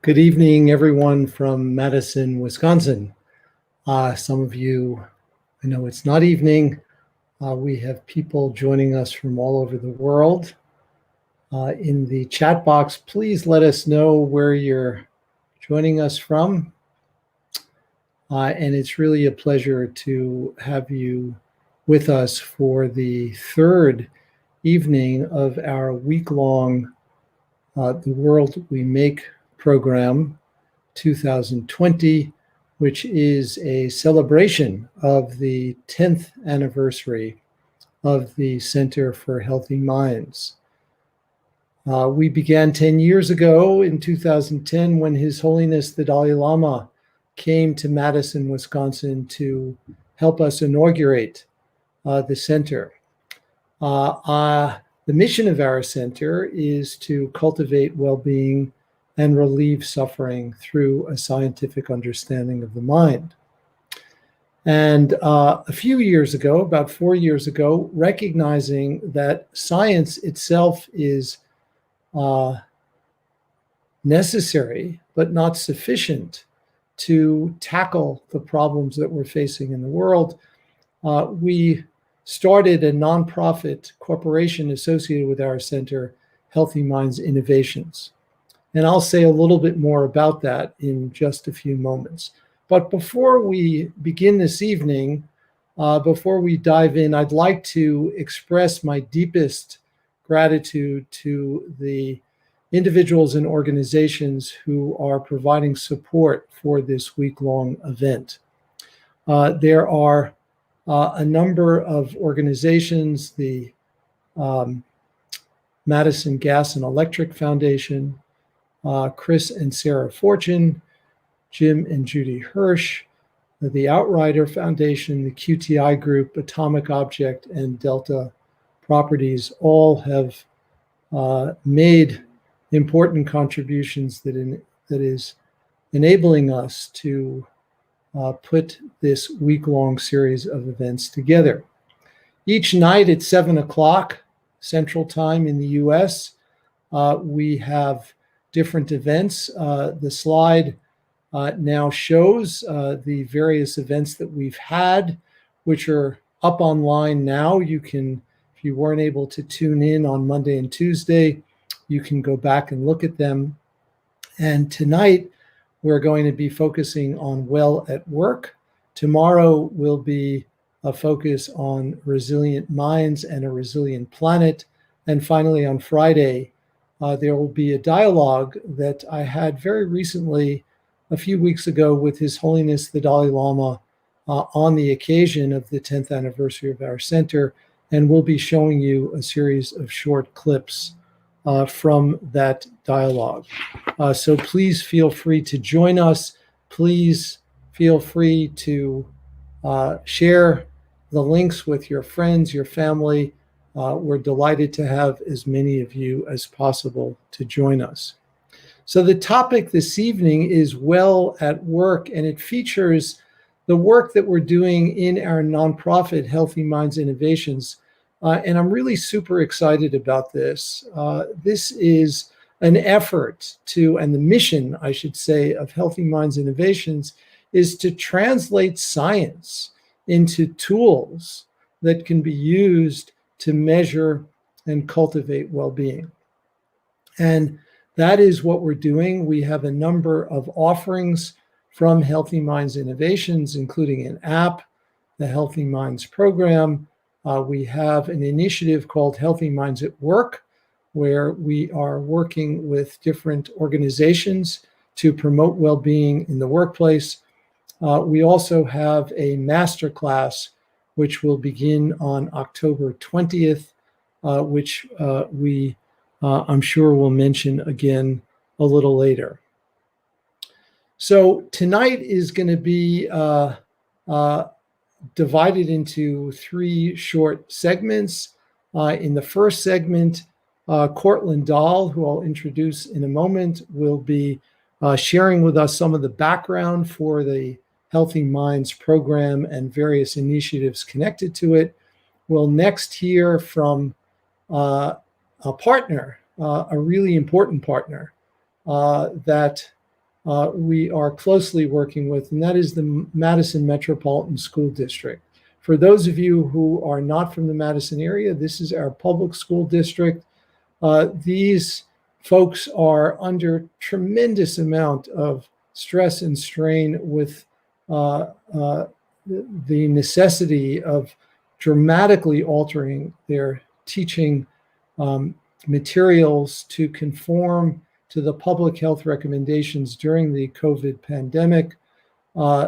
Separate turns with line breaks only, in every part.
Good evening, everyone from Madison, Wisconsin. Some of you, I know it's not evening. We have people joining us from all over the world. In the chat box, please let us know where you're joining us from. And it's really a pleasure to have you with us for the third evening of our week-long The World We Make program 2020, which is a celebration of the 10th anniversary of the Center for Healthy Minds. We began 10 years ago in 2010 when His Holiness the Dalai Lama came to Madison, Wisconsin to help us inaugurate the center. The mission of our center is to cultivate well-being and relieve suffering through a scientific understanding of the mind. And a few years ago, about 4 years ago, recognizing that science itself is necessary but not sufficient to tackle the problems that we're facing in the world, we started a nonprofit corporation associated with our center, Healthy Minds Innovations. And I'll say a little bit more about that in just a few moments. But before we begin this evening, before we dive in, I'd like to express my deepest gratitude to the individuals and organizations who are providing support for this week-long event. There are a number of organizations, the Madison Gas and Electric Foundation, Chris and Sarah Fortune, Jim and Judy Hirsch, the Outrider Foundation, the QTI Group, Atomic Object, and Delta Properties all have made important contributions that is enabling us to put this week-long series of events together. Each night at 7 o'clock Central Time in the US, we have different events. The slide now shows the various events that we've had, which are up online now. You can, if you weren't able to tune in on Monday and Tuesday, you can go back and look at them. And tonight, we're going to be focusing on Well at Work. Tomorrow will be a focus on resilient minds and a resilient planet. And finally, on Friday, there will be a dialogue that I had very recently, a few weeks ago, with His Holiness the Dalai Lama on the occasion of the 10th anniversary of our center. And we'll be showing you a series of short clips from that dialogue. So please feel free to join us. Please feel free to share the links with your friends, your family. We're delighted to have as many of you as possible to join us. So the topic this evening is Well at Work, and it features the work that we're doing in our nonprofit, Healthy Minds Innovations. And I'm really super excited about this. This is an effort to, and the mission, I should say, of Healthy Minds Innovations is to translate science into tools that can be used to measure and cultivate well-being. And that is what we're doing. We have a number of offerings from Healthy Minds Innovations, including an app, the Healthy Minds program. We have an initiative called Healthy Minds at Work, where we are working with different organizations to promote well-being in the workplace. We also have a masterclass, which will begin on October 20th, which I'm sure we'll mention again a little later. So tonight is going to be divided into three short segments. In the first segment, Cortland Dahl, who I'll introduce in a moment, will be sharing with us some of the background for the Healthy Minds program and various initiatives connected to it. We'll next hear from a partner, a really important partner that we are closely working with, and that is the Madison Metropolitan School District. For those of you who are not from the Madison area, this is our public school district. These folks are under tremendous amount of stress and strain with the necessity of dramatically altering their teaching materials to conform to the public health recommendations during the COVID pandemic.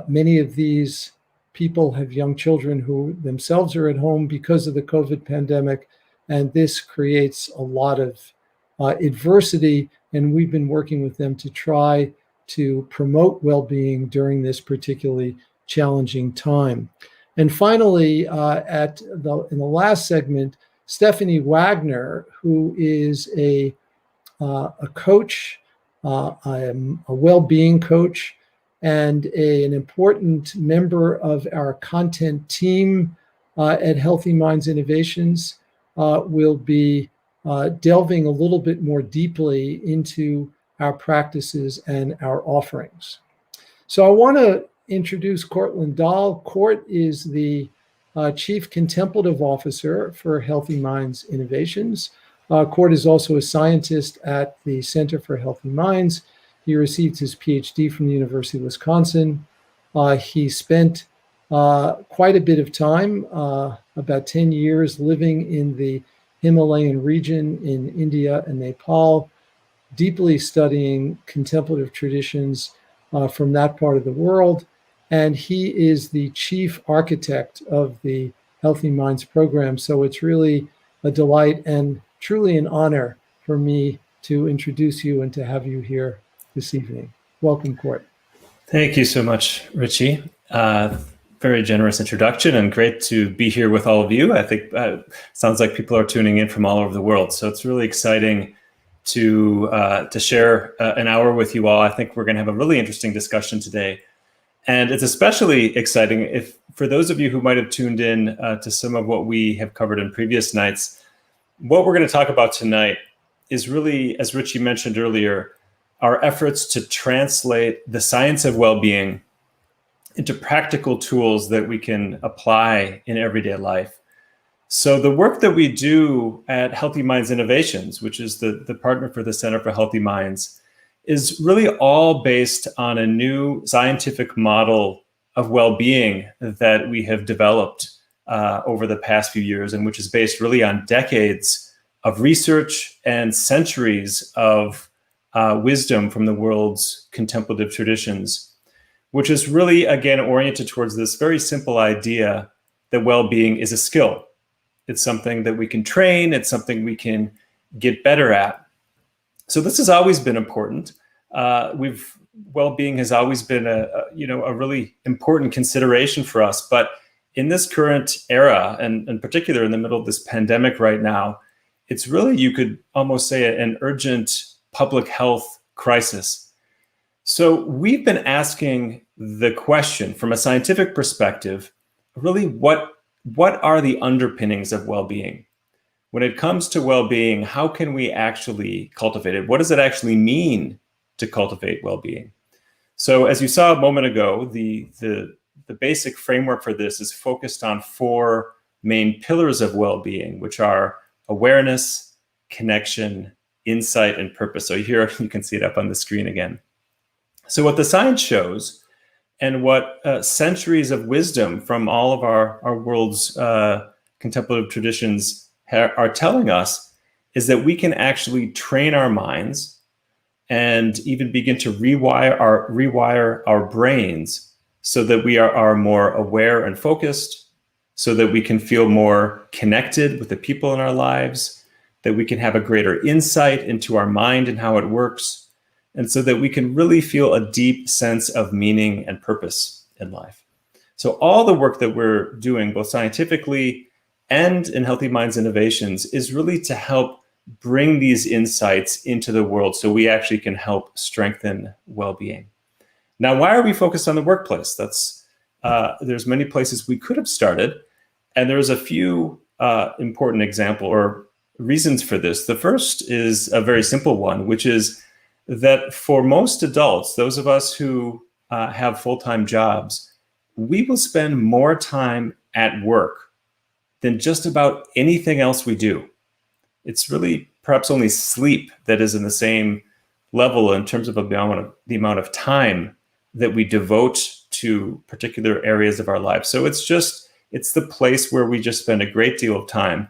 Many of these people have young children who themselves are at home because of the COVID pandemic, and this creates a lot of adversity, and we've been working with them to try to promote well-being during this particularly challenging time. And finally, in the last segment, Stephanie Wagner, who is a coach, a well-being coach, and an important member of our content team at Healthy Minds Innovations, will be delving a little bit more deeply into our practices and our offerings. So I want to introduce Courtland Dahl. Court is the Chief Contemplative Officer for Healthy Minds Innovations. Court is also a scientist at the Center for Healthy Minds. He received his PhD from the University of Wisconsin. He spent quite a bit of time, about 10 years, living in the Himalayan region in India and Nepal, deeply studying contemplative traditions from that part of the world. And he is the chief architect of the Healthy Minds program. So it's really a delight and truly an honor for me to introduce you and to have you here this evening. Welcome, Court.
Thank you so much, Richie. Very generous introduction, and great to be here with all of you. I think sounds like people are tuning in from all over the world. So it's really exciting to share an hour with you all. I think we're going to have a really interesting discussion today. And it's especially exciting if for those of you who might have tuned in to some of what we have covered in previous nights. What we're going to talk about tonight is really, as Richie mentioned earlier, our efforts to translate the science of well-being into practical tools that we can apply in everyday life. So the work that we do at Healthy Minds Innovations, which is the partner for the Center for Healthy Minds, is really all based on a new scientific model of well-being that we have developed over the past few years, and which is based really on decades of research and centuries of wisdom from the world's contemplative traditions, which is really, again, oriented towards this very simple idea that well-being is a skill. It's something that we can train. It's something we can get better at. So this has always been important. Well-being has always been a really important consideration for us. But in this current era, and in particular in the middle of this pandemic right now, it's really, you could almost say, an urgent public health crisis. So we've been asking the question from a scientific perspective, really, what are the underpinnings of well-being? When it comes to well-being, how can we actually cultivate it? What does it actually mean to cultivate well-being? So as you saw a moment ago, the basic framework for this is focused on 4 main pillars of well-being, which are awareness, connection, insight, and purpose. So here you can see it up on the screen again. So what the science shows, and what centuries of wisdom from all of our world's contemplative traditions are telling us, is that we can actually train our minds and even begin to rewire our brains so that we are more aware and focused, so that we can feel more connected with the people in our lives, that we can have a greater insight into our mind and how it works, and so that we can really feel a deep sense of meaning and purpose in life. So all the work that we're doing, both scientifically and in Healthy Minds Innovations, is really to help bring these insights into the world so we actually can help strengthen well-being. Now, why are we focused on the workplace? There's many places we could have started, and there's a few important examples or reasons for this. The first is a very simple one, which is that for most adults, those of us who have full-time jobs, we will spend more time at work than just about anything else we do. It's really perhaps only sleep that is in the same level in terms of the amount of time that we devote to particular areas of our lives. So it's the place where we just spend a great deal of time.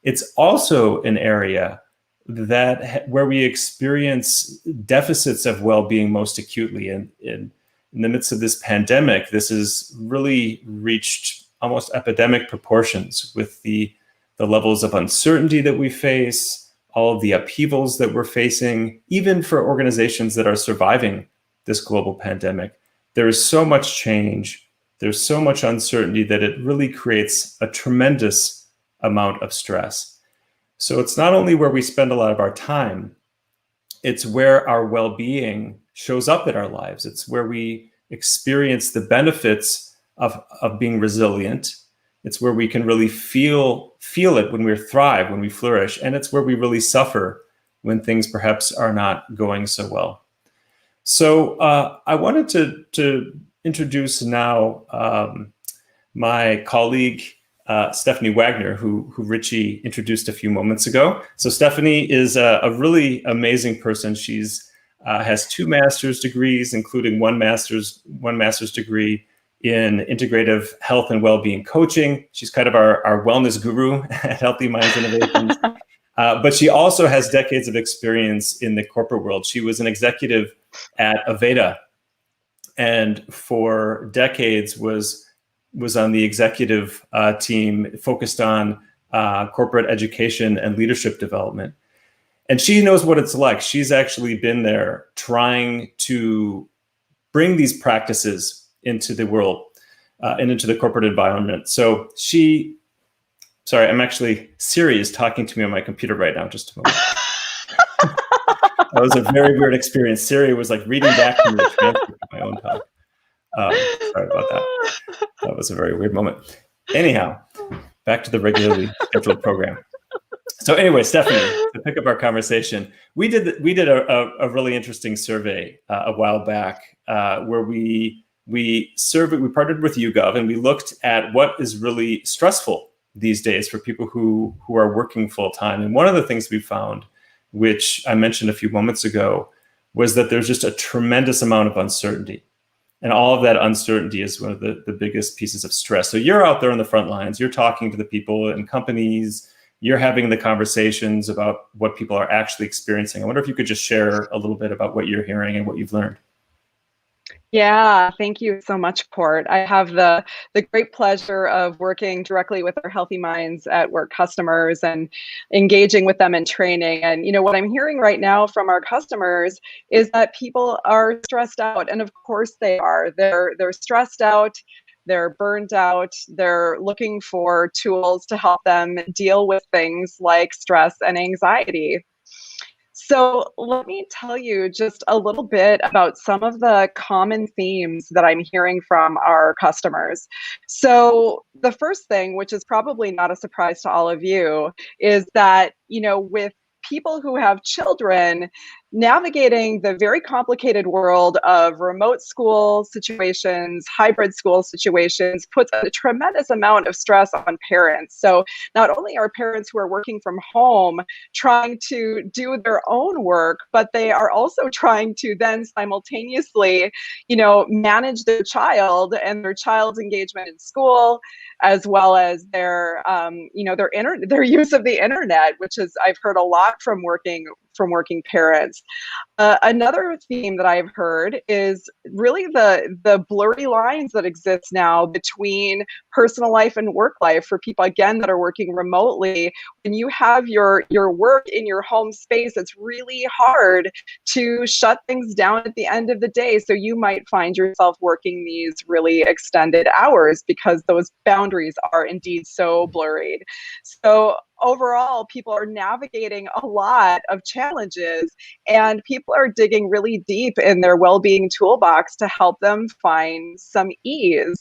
It's also an area where we experience deficits of well-being most acutely. And in the midst of this pandemic, this has really reached almost epidemic proportions with the levels of uncertainty that we face, all of the upheavals that we're facing, even for organizations that are surviving this global pandemic. There is so much change, there's so much uncertainty that it really creates a tremendous amount of stress. So it's not only where we spend a lot of our time, it's where our well-being shows up in our lives. It's where we experience the benefits of being resilient. It's where we can really feel it when we thrive, when we flourish. And it's where we really suffer when things perhaps are not going so well. So I wanted to introduce now my colleague, Stephanie Wagner, who Richie introduced a few moments ago. So Stephanie is a really amazing person. She's has 2 master's degrees, including one master's degree in integrative health and well-being coaching. She's kind of our wellness guru at Healthy Minds Innovations. But she also has decades of experience in the corporate world. She was an executive at Aveda, and for decades was on the executive team focused on corporate education and leadership development. And she knows what it's like. She's actually been there trying to bring these practices into the world and into the corporate environment. So Siri is talking to me on my computer right now, just a moment. That was a very weird experience. Siri was like reading back to me the transcript of my own talk. Sorry about that. That was a very weird moment. Anyhow, back to the regularly scheduled program. So anyway, Stephanie, to pick up our conversation, we did a really interesting survey a while back where we partnered with YouGov, and we looked at what is really stressful these days for people who are working full time. And one of the things we found, which I mentioned a few moments ago, was that there's just a tremendous amount of uncertainty. And all of that uncertainty is one of the biggest pieces of stress. So you're out there on the front lines, you're talking to the people in companies, you're having the conversations about what people are actually experiencing. I wonder if you could just share a little bit about what you're hearing and what you've learned.
Yeah, thank you so much, Court. I have the great pleasure of working directly with our Healthy Minds at Work customers and engaging with them in training. And what I'm hearing right now from our customers is that people are stressed out, and of course they are. They're stressed out. They're burned out. They're looking for tools to help them deal with things like stress and anxiety. So let me tell you just a little bit about some of the common themes that I'm hearing from our customers. So the first thing, which is probably not a surprise to all of you, is that, with people who have children, navigating the very complicated world of remote school situations, hybrid school situations, puts a tremendous amount of stress on parents. So not only are parents who are working from home trying to do their own work, but they are also trying to then simultaneously, manage their child and their child's engagement in school, as well as their, their use of the internet, which is I've heard a lot from working parents. Another theme that I've heard is really the blurry lines that exist now between personal life and work life for people, again, that are working remotely. When you have your work in your home space, it's really hard to shut things down at the end of the day. So you might find yourself working these really extended hours because those boundaries are indeed so blurred. So overall, people are navigating a lot of challenges, and people are digging really deep in their well-being toolbox to help them find some ease.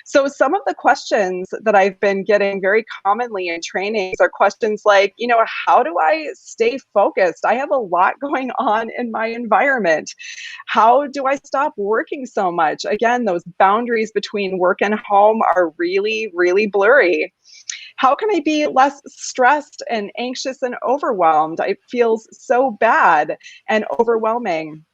So some of the questions that I've been getting very commonly in trainings are questions like, how do I stay focused? I have a lot going on in my environment. How do I stop working so much? Again, those boundaries between work and home are really, really blurry. How can I be less stressed and anxious and overwhelmed? It feels so bad and overwhelming.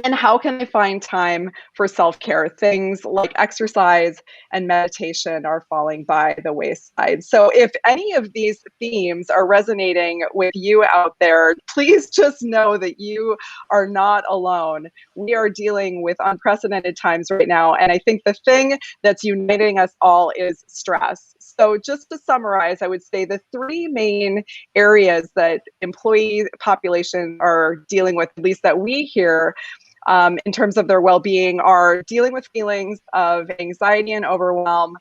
And how can I find time for self-care? Things like exercise and meditation are falling by the wayside. So if any of these themes are resonating with you out there, please just know that you are not alone. We are dealing with unprecedented times right now. And I think the thing that's uniting us all is stress. So just to summarize, I would say the three main areas that employee populations are dealing with, at least that we hear, in terms of their well-being, are dealing with feelings of anxiety and overwhelm,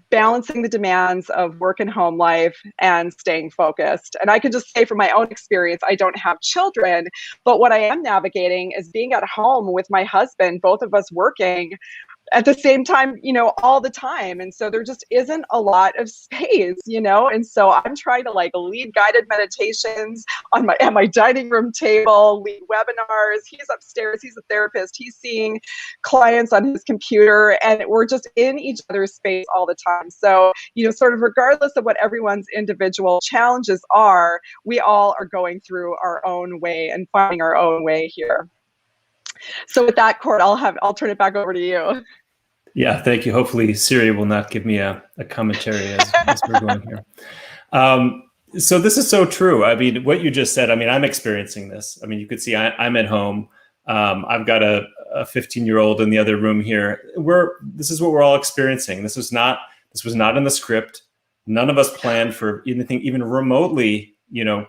balancing the demands of work and home life, and staying focused. And I can just say from my own experience, I don't have children, but what I am navigating is being at home with my husband, both of us working at the same time, all the time. And so there just isn't a lot of space, and so I'm trying to lead guided meditations at my dining room table, lead webinars. He's upstairs, he's a therapist, he's seeing clients on his computer, and we're just in each other's space all the time. So, sort of regardless of what everyone's individual challenges are, we all are going through our own way and finding our own way here. So with that, Cord, I'll turn it back over to you.
Yeah, thank you. Hopefully Siri will not give me a commentary as we're going here. So this is so true. I mean, what you just said, I'm experiencing this. You could see I'm at home. I've got a 15-year-old in the other room here. This is what we're all experiencing. This was not in the script. None of us planned for anything even remotely,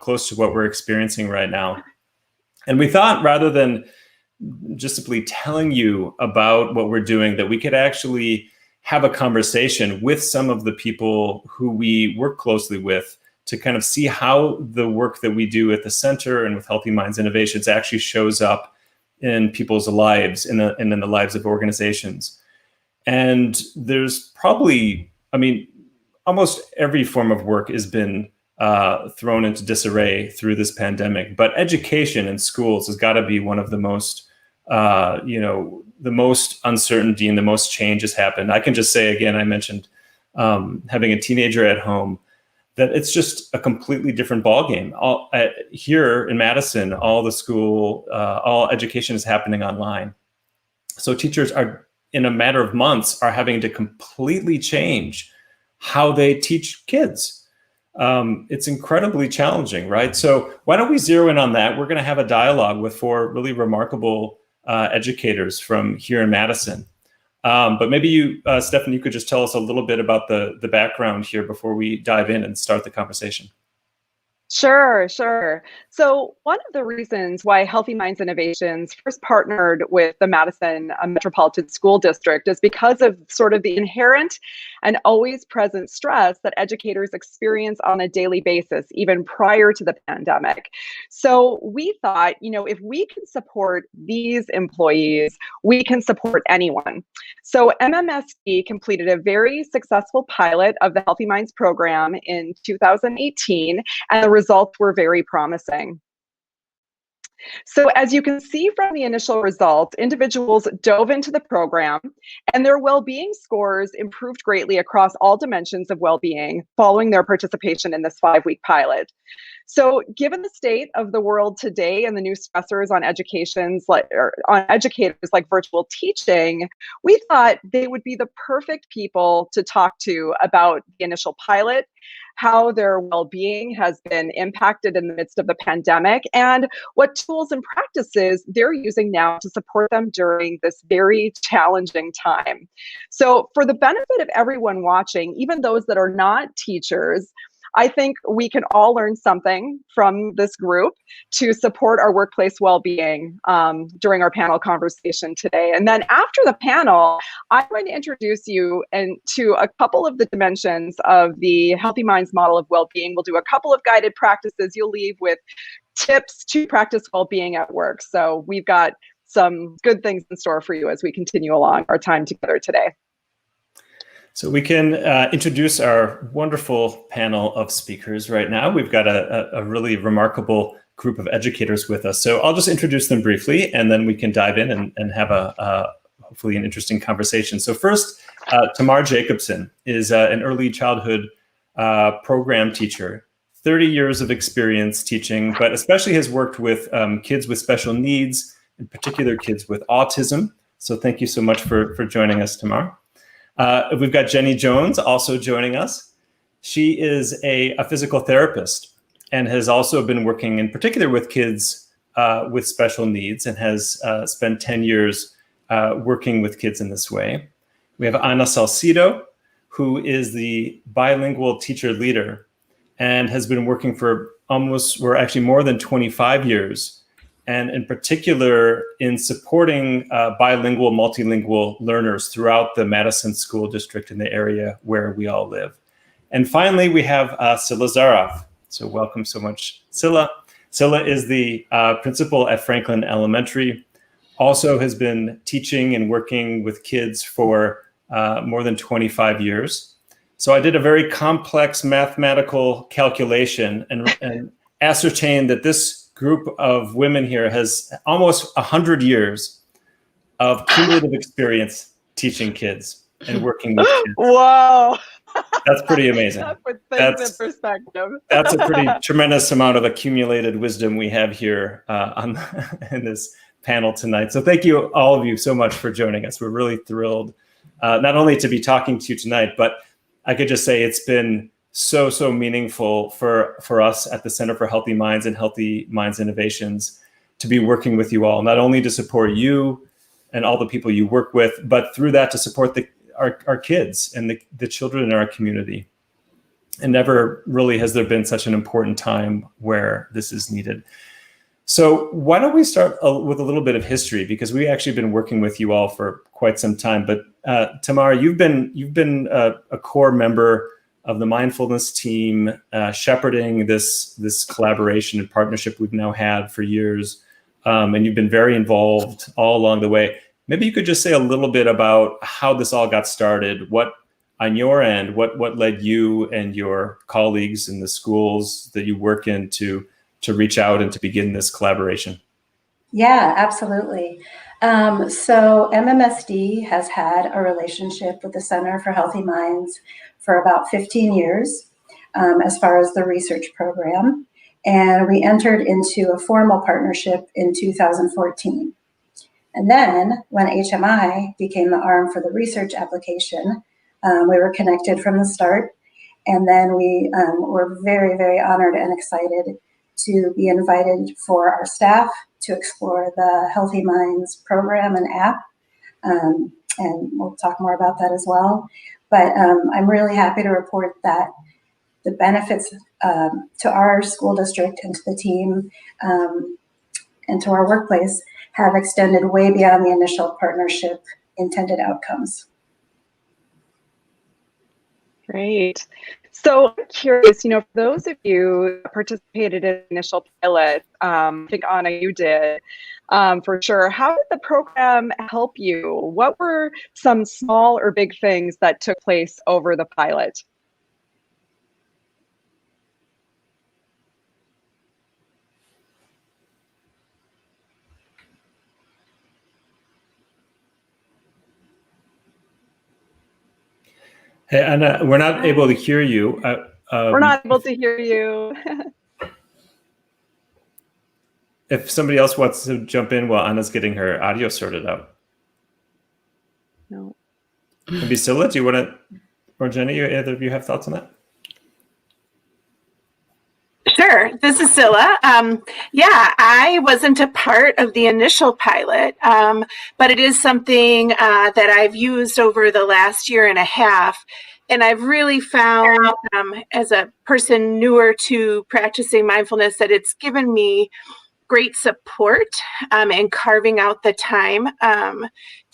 close to what we're experiencing right now. And we thought, rather than just simply telling you about what we're doing, that we could actually have a conversation with some of the people who we work closely with to kind of see how the work that we do at the center and with Healthy Minds Innovations actually shows up in people's lives and in the lives of organizations. And there's probably, almost every form of work has been thrown into disarray through this pandemic, but education in schools has got to be one of the most the most uncertainty and the most change has happened. I can just say again, I mentioned having a teenager at home, that it's just a completely different ballgame. Here in Madison, all education is happening online. So teachers are, in a matter of months, are having to completely change how they teach kids. It's incredibly challenging, right? So why don't we zero in on that? We're going to have a dialogue with four really remarkable educators from here in Madison. But maybe you, Stefan, you could just tell us a little bit about the background here before we dive in and start the conversation.
Sure. So one of the reasons why Healthy Minds Innovations first partnered with the Madison Metropolitan School District is because of sort of the inherent and always present stress that educators experience on a daily basis, even prior to the pandemic. So we thought, if we can support these employees, we can support anyone. So MMSD completed a very successful pilot of the Healthy Minds program in 2018, and the results were very promising. So as you can see from the initial results, individuals dove into the program and their well-being scores improved greatly across all dimensions of well-being following their participation in this 5-week pilot. So given the state of the world today and the new stressors on educators like virtual teaching, we thought they would be the perfect people to talk to about the initial pilot, how their well-being has been impacted in the midst of the pandemic, and what tools and practices they're using now to support them during this very challenging time. So for the benefit of everyone watching, even those that are not teachers, I think we can all learn something from this group to support our workplace well-being during our panel conversation today. And then after the panel, I'm going to introduce you to a couple of the dimensions of the Healthy Minds model of well-being. We'll do a couple of guided practices. You'll leave with tips to practice well-being at work. So we've got some good things in store for you as we continue along our time together today.
So we can introduce our wonderful panel of speakers right now. We've got a really remarkable group of educators with us. So I'll just introduce them briefly, and then we can dive in and have hopefully an interesting conversation. So first, Tamar Jacobson is an early childhood program teacher, 30 years of experience teaching, but especially has worked with kids with special needs, in particular kids with autism. So thank you so much for joining us, Tamar. We've got Jenny Jones also joining us. She is a physical therapist and has also been working in particular with kids with special needs and has spent 10 years working with kids in this way. We have Ana Salcido, who is the bilingual teacher leader and has been working for actually more than 25 years, and in particular in supporting bilingual, multilingual learners throughout the Madison School District in the area where we all live. And finally, we have Scylla Zaroff. So welcome so much, Scylla. Scylla is the principal at Franklin Elementary, also has been teaching and working with kids for more than 25 years. So I did a very complex mathematical calculation and ascertained that this group of women here has almost 100 years of cumulative experience teaching kids and working with kids.
Wow.
That's pretty amazing.
That puts things in perspective.
That's a pretty tremendous amount of accumulated wisdom we have here in this panel tonight. So thank you, all of you, so much for joining us. We're really thrilled not only to be talking to you tonight, but I could just say it's been so meaningful for us at the Center for Healthy Minds and Healthy Minds Innovations to be working with you all, not only to support you and all the people you work with, but through that to support our kids and the children in our community. And never really has there been such an important time where this is needed. So why don't we start with a little bit of history, because we've actually been working with you all for quite some time. But Tamar, you've been a core member of the mindfulness team, shepherding this collaboration and partnership we've now had for years. And you've been very involved all along the way. Maybe you could just say a little bit about how this all got started, what on your end, what led you and your colleagues in the schools that you work in to reach out and to begin this collaboration.
Yeah, absolutely. So MMSD has had a relationship with the Center for Healthy Minds for about 15 years as far as the research program. And we entered into a formal partnership in 2014. And then when HMI became the arm for the research application, we were connected from the start. And then we were very, very honored and excited to be invited for our staff to explore the Healthy Minds program and app. And we'll talk more about that as well. But I'm really happy to report that the benefits to our school district and to the team and to our workplace have extended way beyond the initial partnership intended outcomes.
Great. So I'm curious, for those of you who participated in the initial pilot, I think Anna, you did, for sure. How did the program help you? What were some small or big things that took place over the pilot?
Hey, Anna, we're not able to hear you.
We're not able to hear you.
If somebody else wants to jump in while Anna's getting her audio sorted out.
No.
Maybe Scylla, do you want to, or Jenny, either of you have thoughts on that?
Sure, this is Scylla. Yeah, I wasn't a part of the initial pilot, but it is something that I've used over the last year and a half. And I've really found, as a person newer to practicing mindfulness, that it's given me great support in carving out the time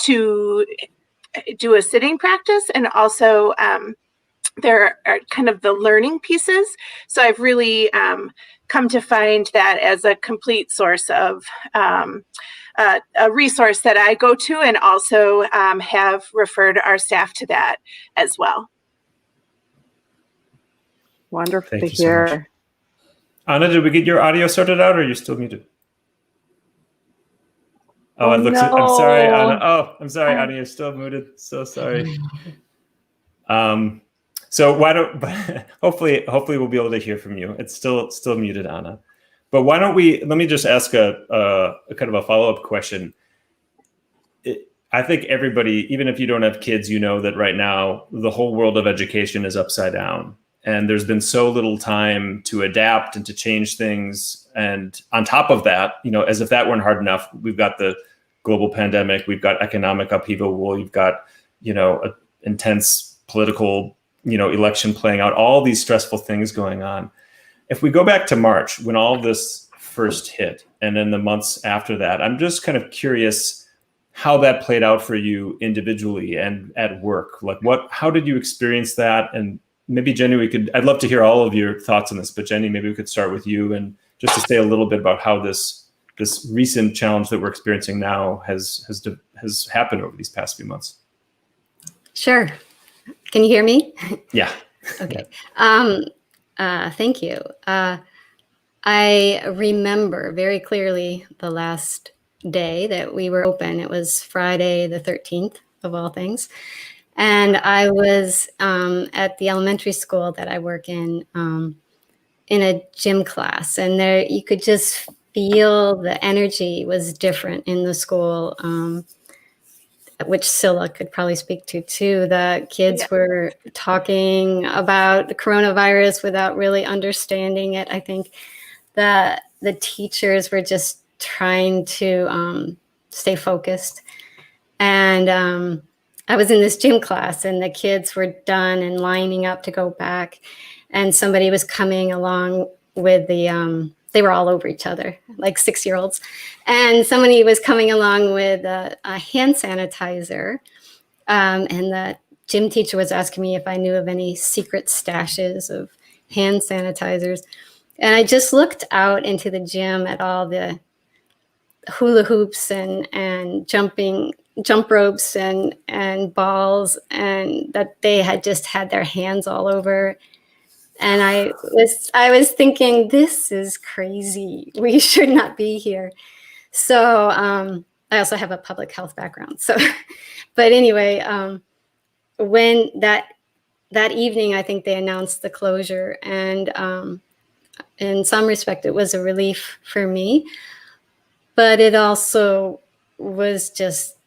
to do a sitting practice, and also there are kind of the learning pieces. So I've really come to find that as a complete source of a resource that I go to, and also have referred our staff to that as well.
Wonderful
Thank
to
you so much.
hear.
Anna, did we get your audio sorted out, or are you still muted? Oh, it looks. I'm sorry, Anna. Oh, I'm sorry, Anna. You're still muted. So sorry. So why don't? Hopefully we'll be able to hear from you. It's still muted, Anna. But why don't we? Let me just ask a kind of a follow-up question. I think everybody, even if you don't have kids, you know that right now the whole world of education is upside down. And there's been so little time to adapt and to change things. And on top of that, as if that weren't hard enough, we've got the global pandemic, we've got economic upheaval, we've got, an intense political, election playing out, all these stressful things going on. If we go back to March, when all this first hit, and then the months after that, I'm just kind of curious how that played out for you individually and at work. Like how did you experience that? And maybe Jenny, I'd love to hear all of your thoughts on this, but Jenny, maybe we could start with you, and just to say a little bit about how this recent challenge that we're experiencing now has happened over these past few months.
Sure. Can you hear me?
Yeah.
Okay. Thank you. I remember very clearly the last day that we were open. It was Friday the 13th of all things. And I was at the elementary school that I work in a gym class. And there you could just feel the energy was different in the school, which Scylla could probably speak to too. The kids were talking about the coronavirus without really understanding it. I think that the teachers were just trying to stay focused. And I was in this gym class, and the kids were done and lining up to go back. And somebody was coming along with they were all over each other, like 6-year-olds. And somebody was coming along with a hand sanitizer. And the gym teacher was asking me if I knew of any secret stashes of hand sanitizers. And I just looked out into the gym at all the hula hoops and jump ropes and balls, and that they had just had their hands all over. And I was thinking, this is crazy. We should not be here. So I also have a public health background. So, but anyway, when that evening, I think they announced the closure, and in some respect, it was a relief for me. But it also was just,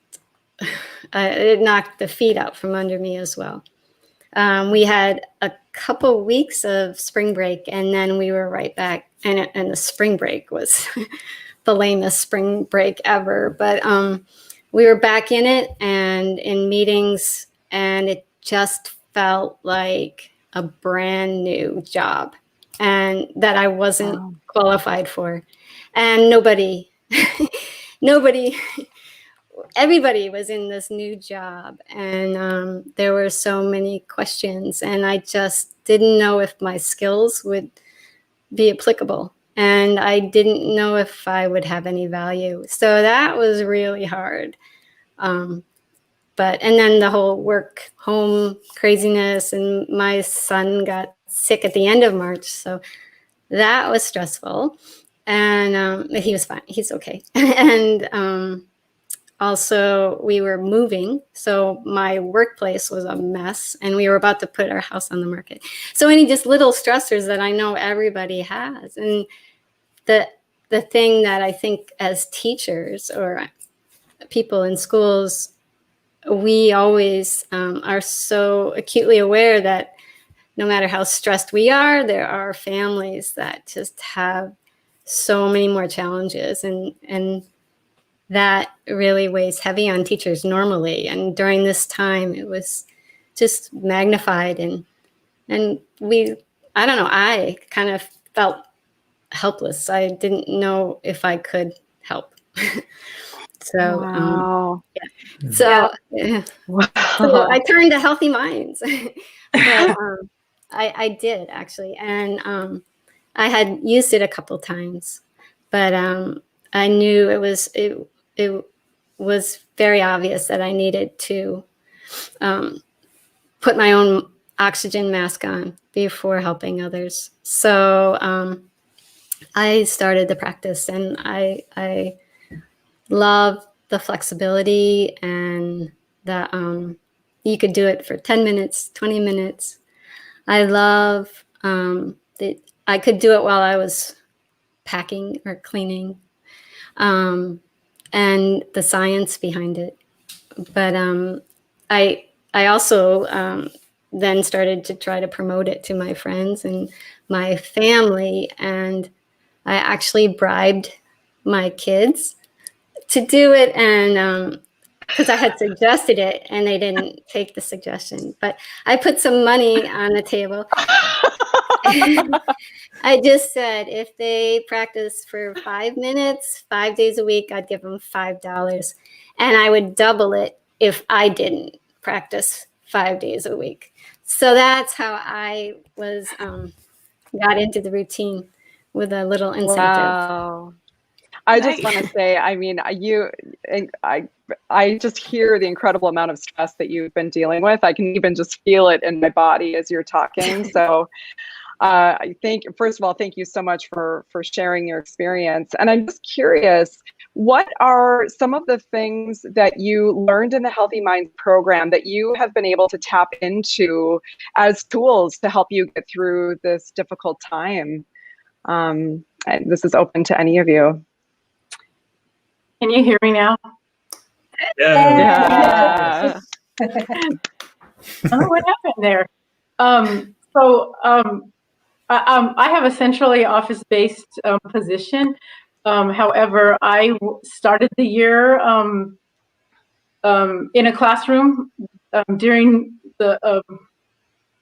it knocked the feet out from under me as well. We had a couple weeks of spring break, and then we were right back. And the spring break was the lamest spring break ever. But we were back in it and in meetings, and it just felt like a brand new job, and that I wasn't qualified for. And everybody was in this new job, and there were so many questions, and I just didn't know if my skills would be applicable, and I didn't know if I would have any value. So that was really hard. And then the whole work home craziness, and my son got sick at the end of March, so that was stressful. And he was fine. He's okay. And also, we were moving, so my workplace was a mess, and we were about to put our house on the market. So any just little stressors that I know everybody has. And the thing that I think as teachers or people in schools, we always are so acutely aware that no matter how stressed we are, there are families that just have so many more challenges, and that really weighs heavy on teachers normally. And during this time, it was just magnified, and I don't know, I kind of felt helpless. I didn't know if I could help. So,
Wow.
So,
Wow.
so I turned to Healthy Minds. But, I did actually, and I had used it a couple times, but I knew it was very obvious that I needed to put my own oxygen mask on before helping others. So I started the practice, and I love the flexibility and that you could do it for 10 minutes, 20 minutes. I love that I could do it while I was packing or cleaning, and the science behind it. But I also then started to try to promote it to my friends and my family, and I actually bribed my kids to do it, and because I had suggested it and they didn't take the suggestion, but I put some money on the table. I just said if they practice for 5 minutes, 5 days a week, I'd give them $5, and I would double it if I didn't practice 5 days a week. So that's how I was got into the routine, with a little incentive.
Wow. I just want to say, I mean, I just hear the incredible amount of stress that you've been dealing with. I can even just feel it in my body as you're talking. So first of all, thank you so much for sharing your experience. And I'm just curious, what are some of the things that you learned in the Healthy Minds program that you have been able to tap into as tools to help you get through this difficult time? And this is open to any of you.
Can you hear me now?
Yeah.
Oh, what happened there? I have a centrally office-based position. However, I started the year in a classroom during the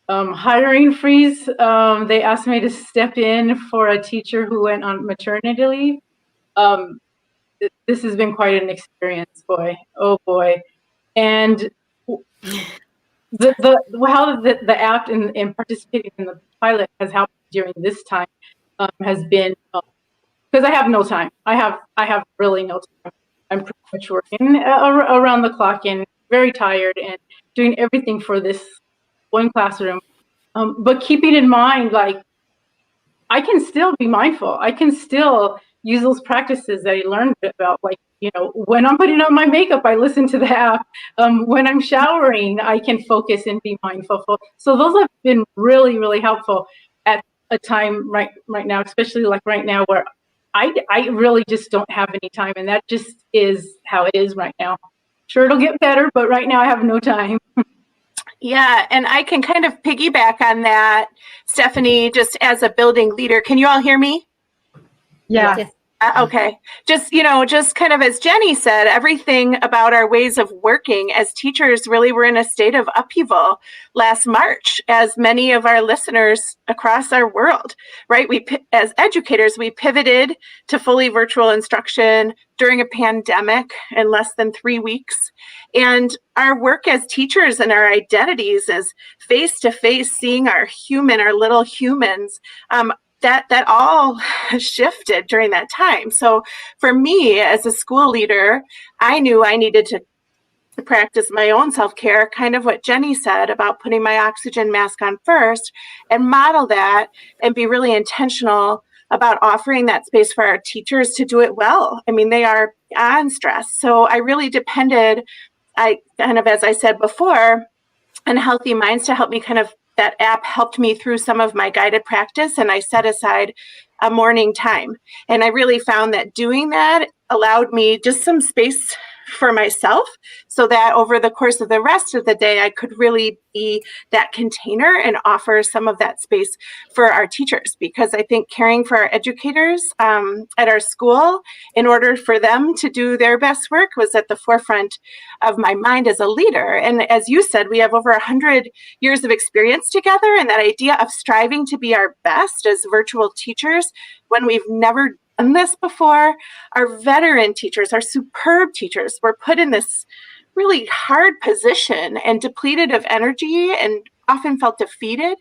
hiring freeze. They asked me to step in for a teacher who went on maternity leave. This has been quite an experience, boy. Oh boy. And how the app and participating in the pilot has helped during this time has been because I have no time. I have really no time. I'm pretty much working around the clock and very tired and doing everything for this one classroom. But keeping in mind, like, I can still be mindful. I can still use those practices that I learned about, like, you know, when I'm putting on my makeup, I listen to the app. When I'm showering, I can focus and be mindful. So those have been really, really helpful at a time right now, especially like right now where I really just don't have any time, and that just is how it is right now. Sure, it'll get better, but right now I have no time.
Yeah, and I can kind of piggyback on that, Stephanie, just as a building leader. Can you all hear me?
Yeah.
Yes.
Okay. Just kind of as Jenny said, everything about our ways of working as teachers really were in a state of upheaval last March, as many of our listeners across our world, right? As educators, we pivoted to fully virtual instruction during a pandemic in less than 3 weeks. And our work as teachers and our identities as face-to-face, seeing our little humans, that all shifted during that time. So for me as a school leader, I knew I needed to practice my own self-care, kind of what Jenny said about putting my oxygen mask on first, and model that and be really intentional about offering that space for our teachers to do it well. I mean, they are on stress. So I really depended, as I said before, on Healthy Minds to help me that app helped me through some of my guided practice, and I set aside a morning time. And I really found that doing that allowed me just some space for myself, so that over the course of the rest of the day, I could really be that container and offer some of that space for our teachers. Because I think caring for our educators at our school, in order for them to do their best work, was at the forefront of my mind as a leader. And as you said, we have over 100 years of experience together, and that idea of striving to be our best as virtual teachers when we've never done this before. Our veteran teachers, our superb teachers, were put in this really hard position and depleted of energy and often felt defeated.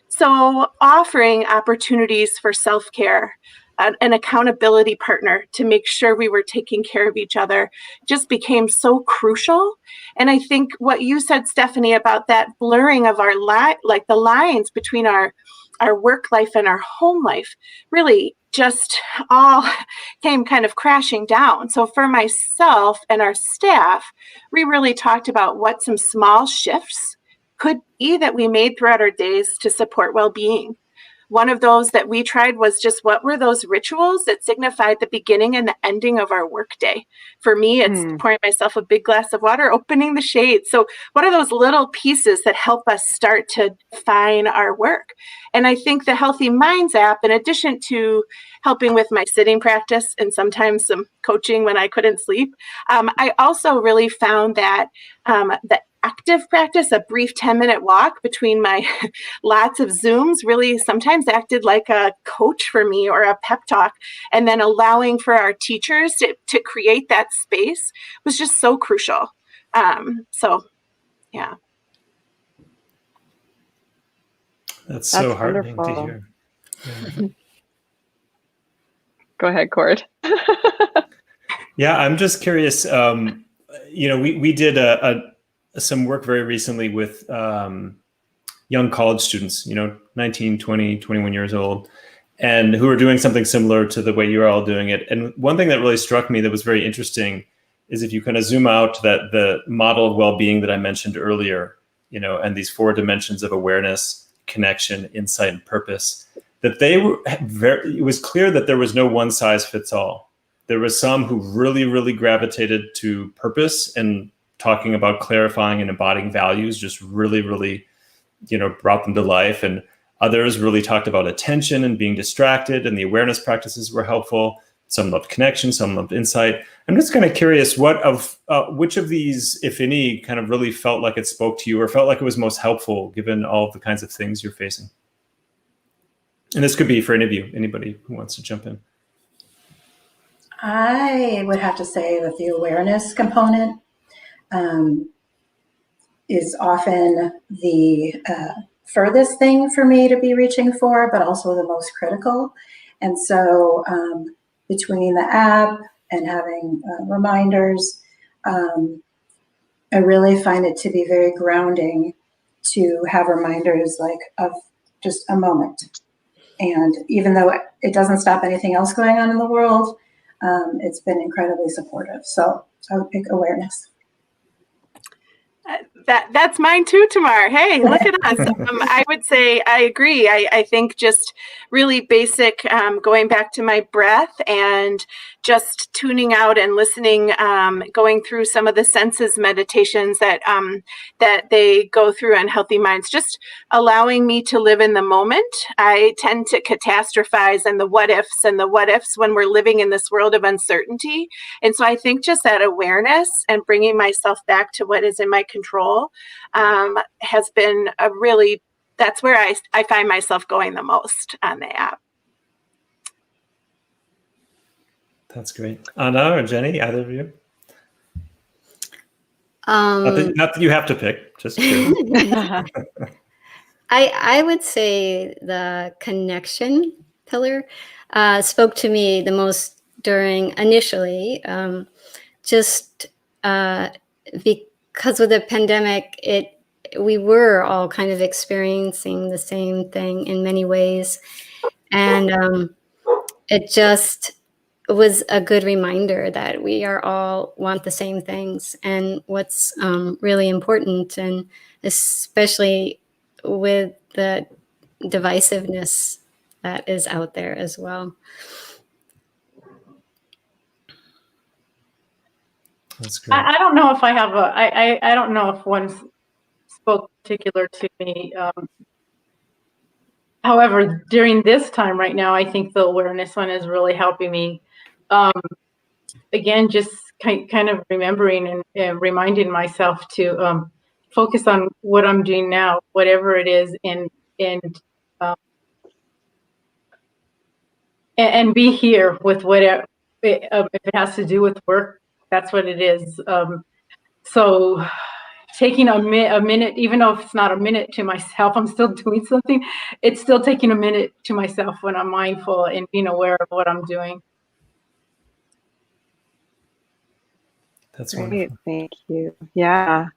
So offering opportunities for self-care an accountability partner to make sure we were taking care of each other just became so crucial. And I think what you said, Stephanie, about that blurring of our like the lines between our work life and our home life really just all came kind of crashing down. So for myself and our staff, we really talked about what some small shifts could be that we made throughout our days to support well-being. One of those that we tried was just what were those rituals that signified the beginning and the ending of our workday. For me, it's pouring myself a big glass of water, opening the shades. So what are those little pieces that help us start to define our work? And I think the Healthy Minds app, in addition to helping with my sitting practice and sometimes some coaching when I couldn't sleep, I also really found that the active practice, a brief 10-minute walk between my lots of Zooms, really sometimes acted like a coach for me or a pep talk. And then allowing for our teachers to create that space was just so crucial. So, yeah.
That's so heartening
wonderful.
to hear. Yeah.
Go ahead, Cord.
Yeah, I'm just curious. We did some work very recently with young college students, 19, 20, 21 years old, and who are doing something similar to the way you're all doing it. And one thing that really struck me that was very interesting is if you kind of zoom out that the model of well-being that I mentioned earlier, and these 4 dimensions of awareness, connection, insight, and purpose, that it was clear that there was no one size fits all. There was some who really, really gravitated to purpose and talking about clarifying and embodying values, just really, really, brought them to life. And others really talked about attention and being distracted, and the awareness practices were helpful. Some loved connection, some loved insight. I'm just kind of curious which of these, if any, kind of really felt like it spoke to you or felt like it was most helpful given all of the kinds of things you're facing. And this could be for any of you, anybody who wants to jump in.
I would have to say that the awareness component is often the furthest thing for me to be reaching for, but also the most critical. And so between the app and having reminders, I really find it to be very grounding to have reminders like of just a moment. And even though it doesn't stop anything else going on in the world, it's been incredibly supportive. So I would pick awareness.
That's mine too, Tamar. Hey, look at us. I would say I agree. I think just really basic, going back to my breath and just tuning out and listening, going through some of the senses meditations that they go through on Healthy Minds, just allowing me to live in the moment. I tend to catastrophize and the what ifs when we're living in this world of uncertainty. And so I think just that awareness and bringing myself back to what is in my control has been that's where I find myself going the most on the app.
That's great. Anna or Jenny, either of you? Not that you have to pick, just curious.
I would say the connection pillar spoke to me the most during initially, just because of the pandemic, we were all kind of experiencing the same thing in many ways. And it just was a good reminder that we are all want the same things and what's really important, and especially with the divisiveness that is out there as well.
That's great.
I don't know if I have I don't know if one spoke particular to me. However, during this time right now, I think the awareness one is really helping me. Again, just kind of remembering and reminding myself to focus on what I'm doing now, whatever it is, and be here with whatever. If it has to do with work, that's what it is. So taking a minute, even though if it's not a minute to myself, I'm still doing something. It's still taking a minute to myself when I'm mindful and being aware of what I'm doing.
That's
Great,
wonderful.
thank you. Yeah.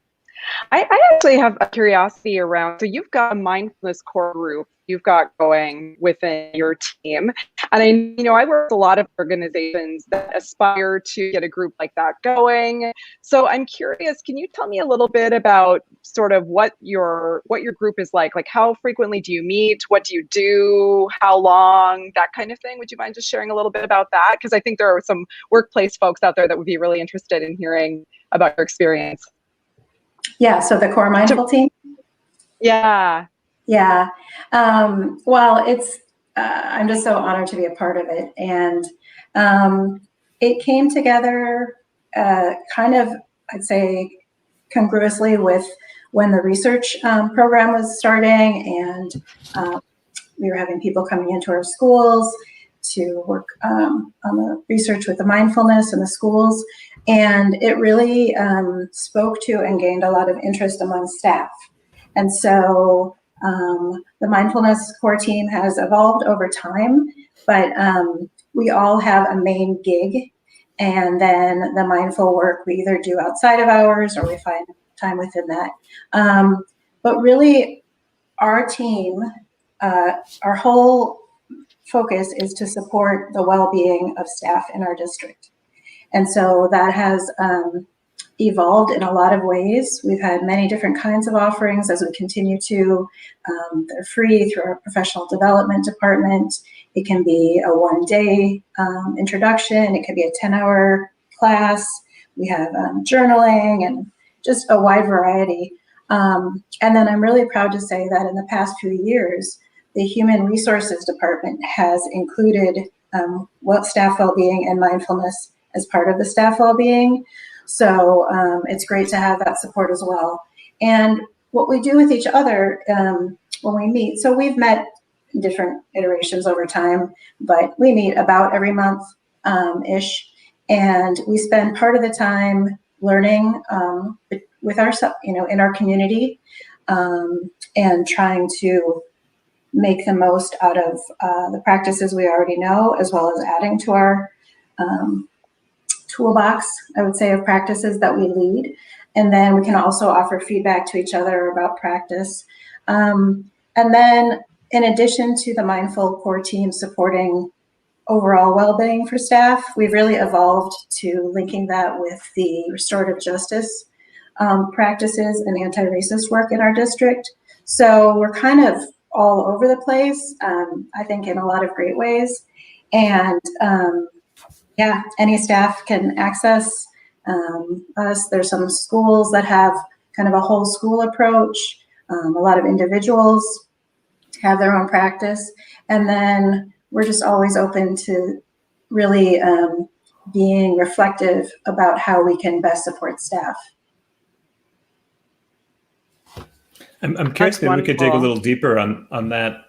I actually have a curiosity around, so you've got a mindfulness core group you've got going within your team. And I work with a lot of organizations that aspire to get a group like that going. So I'm curious, can you tell me a little bit about sort of what your group is like? Like, how frequently do you meet? What do you do? How long? That kind of thing. Would you mind just sharing a little bit about that? Because I think there are some workplace folks out there that would be really interested in hearing about your experience.
Yeah, so the core mindful team.
Yeah.
Yeah. Well, it's I'm just so honored to be a part of it, and it came together kind of, I'd say, congruously with when the research program was starting, and we were having people coming into our schools to work on the research with the mindfulness in the schools, and it really spoke to and gained a lot of interest among staff. And so the mindfulness core team has evolved over time, but we all have a main gig, and then the mindful work we either do outside of hours or we find time within that. But really, our team, our whole focus is to support the well-being of staff in our district. And so that has evolved in a lot of ways. We've had many different kinds of offerings as we continue to. They're free through our professional development department. It can be a one-day introduction. It could be a 10-hour class. We have journaling and just a wide variety. And then I'm really proud to say that in the past few years, the Human Resources Department has included staff well-being and mindfulness as part of the staff well-being. So it's great to have that support as well. And what we do with each other when we meet, so we've met in different iterations over time, but we meet about every month ish, and we spend part of the time learning with ourselves, in our community, and trying to make the most out of the practices we already know, as well as adding to our toolbox, I would say, of practices that we lead. And then we can also offer feedback to each other about practice. And then in addition to the mindful core team supporting overall well-being for staff, we've really evolved to linking that with the restorative justice practices and anti-racist work in our district. So we're kind of all over the place, I think, in a lot of great ways. And yeah, any staff can access us. There's some schools that have kind of a whole school approach. A lot of individuals have their own practice. And then we're just always open to really being reflective about how we can best support staff.
I'm curious, maybe we could dig a little deeper on that.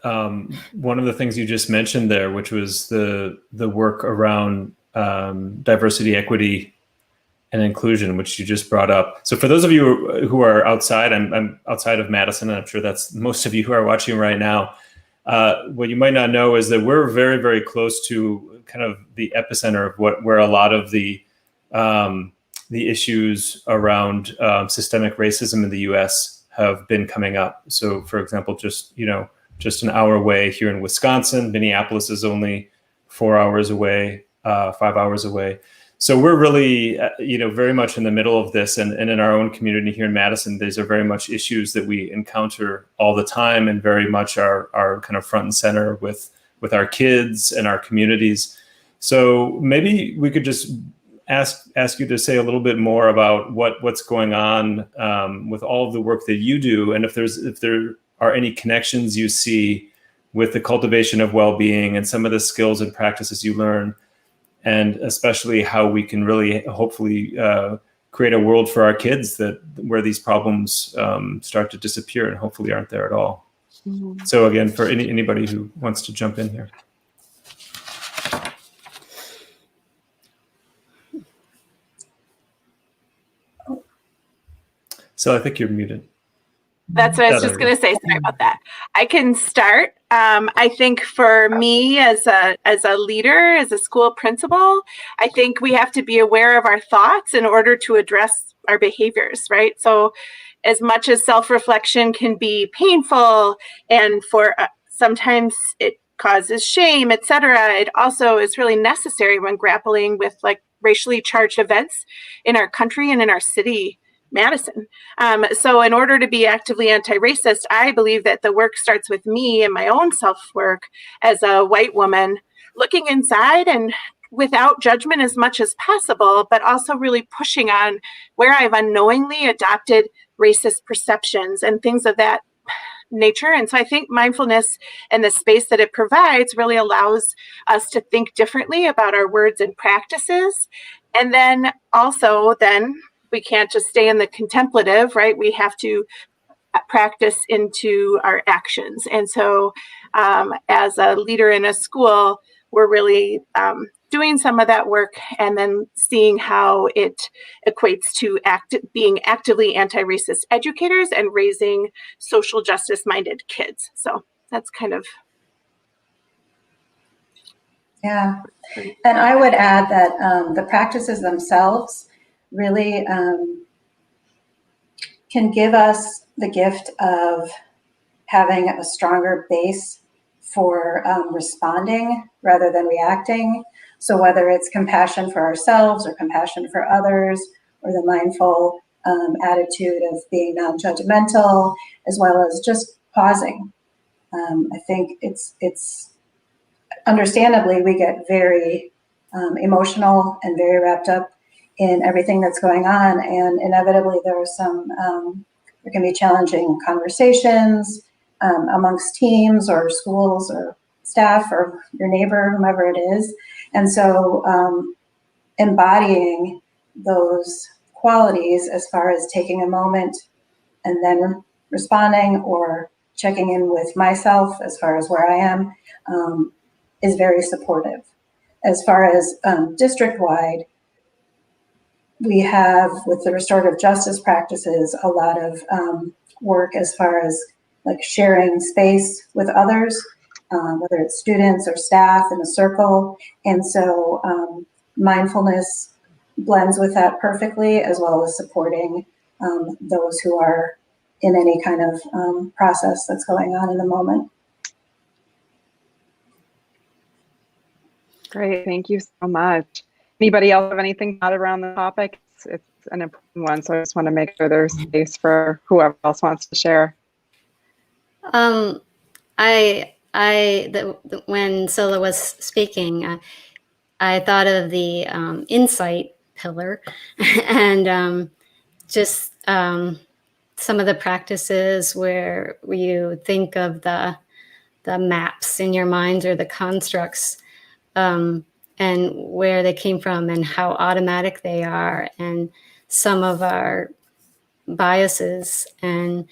One of the things you just mentioned there, which was the work around diversity, equity, and inclusion, which you just brought up. So for those of you who are outside, I'm outside of Madison, and I'm sure that's most of you who are watching right now. What you might not know is that we're very, very close to kind of the epicenter of where a lot of the issues around systemic racism in the U.S. have been coming up. So, for example, just an hour away here in Wisconsin, Minneapolis is only 4 hours away, 5 hours away. So we're really, very much in the middle of this, and in our own community here in Madison, these are very much issues that we encounter all the time, and very much are kind of front and center with our kids and our communities. So maybe we could just ask you to say a little bit more about what's going on with all of the work that you do, and if there are any connections you see with the cultivation of well-being and some of the skills and practices you learn, and especially how we can really hopefully create a world for our kids where these problems start to disappear and hopefully aren't there at all. Mm-hmm. So again, for anybody who wants to jump in here. So I think you're muted.
That's what I was just going to say. Sorry about that. I can start. I think for me as a leader, as a school principal, I think we have to be aware of our thoughts in order to address our behaviors, right? So as much as self-reflection can be painful and for sometimes it causes shame, etc., it also is really necessary when grappling with like racially charged events in our country and in our city, Madison. So in order to be actively anti-racist, I believe that the work starts with me and my own self-work as a white woman, looking inside and without judgment as much as possible, but also really pushing on where I've unknowingly adopted racist perceptions and things of that nature. And so I think mindfulness and the space that it provides really allows us to think differently about our words and practices. And then also we can't just stay in the contemplative, right? We have to practice into our actions. And so as a leader in a school, we're really doing some of that work and then seeing how it equates to being actively anti-racist educators and raising social justice-minded kids. So that's kind of.
Yeah, and I would add that the practices themselves really can give us the gift of having a stronger base for responding rather than reacting. So whether it's compassion for ourselves or compassion for others, or the mindful attitude of being non-judgmental, as well as just pausing. I think it's understandably, we get very emotional and very wrapped up in everything that's going on, and inevitably there can be challenging conversations amongst teams or schools or staff or your neighbor, whomever it is. And so embodying those qualities as far as taking a moment and then responding or checking in with myself as far as where I am is very supportive. As far as district-wide, we have, with the restorative justice practices, a lot of work as far as like sharing space with others, whether it's students or staff in a circle. And so mindfulness blends with that perfectly, as well as supporting those who are in any kind of process that's going on in the moment.
Great, thank you so much. Anybody else have anything to add around the topic? It's an important one, so I just want to make sure there's space for whoever else wants to share.
When Scylla was speaking, I thought of the insight pillar and just some of the practices where you think of the maps in your mind or the constructs and where they came from and how automatic they are, and some of our biases, and